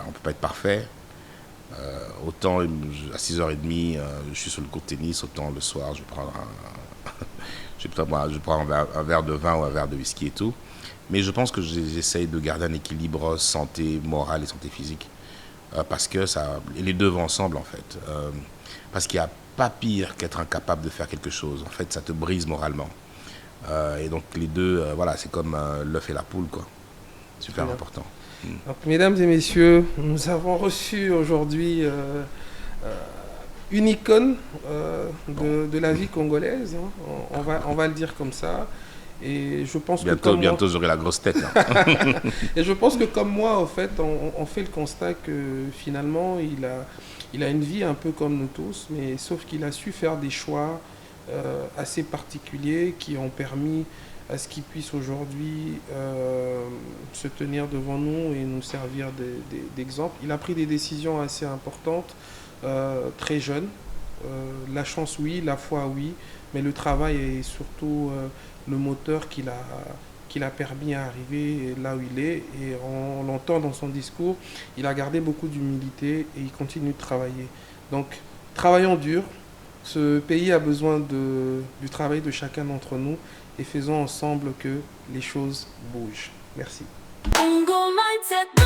On peut pas être parfait. Autant à 6h30, je suis sur le court de tennis, autant le soir, je prends je prends un verre de vin ou un verre de whisky et tout. Mais je pense que j'essaye de garder un équilibre santé morale et santé physique. Parce que les deux vont ensemble en fait. Parce qu'il n'y a pas pire qu'être incapable de faire quelque chose. En fait, ça te brise moralement. Et donc les deux, voilà, c'est comme l'œuf et la poule, quoi. Super important. Donc, mesdames et messieurs, nous avons reçu aujourd'hui une icône de la vie congolaise. Hein. On va le dire comme ça. Et je pense Bientôt j'aurai la grosse tête. Hein. Et je pense que comme moi, en fait, on fait le constat que finalement, il a une vie un peu comme nous tous, mais sauf qu'il a su faire des choix assez particuliers qui ont permis à ce qu'il puisse aujourd'hui se tenir devant nous et nous servir d'exemple. Il a pris des décisions assez importantes, très jeune. La chance, oui, la foi, oui, mais le travail est surtout le moteur qui l'a permis à arriver là où il est. Et on l'entend dans son discours, il a gardé beaucoup d'humilité et il continue de travailler. Donc, travaillons dur. Ce pays a besoin du travail de chacun d'entre nous et faisons ensemble que les choses bougent. Merci. Congo Mindset.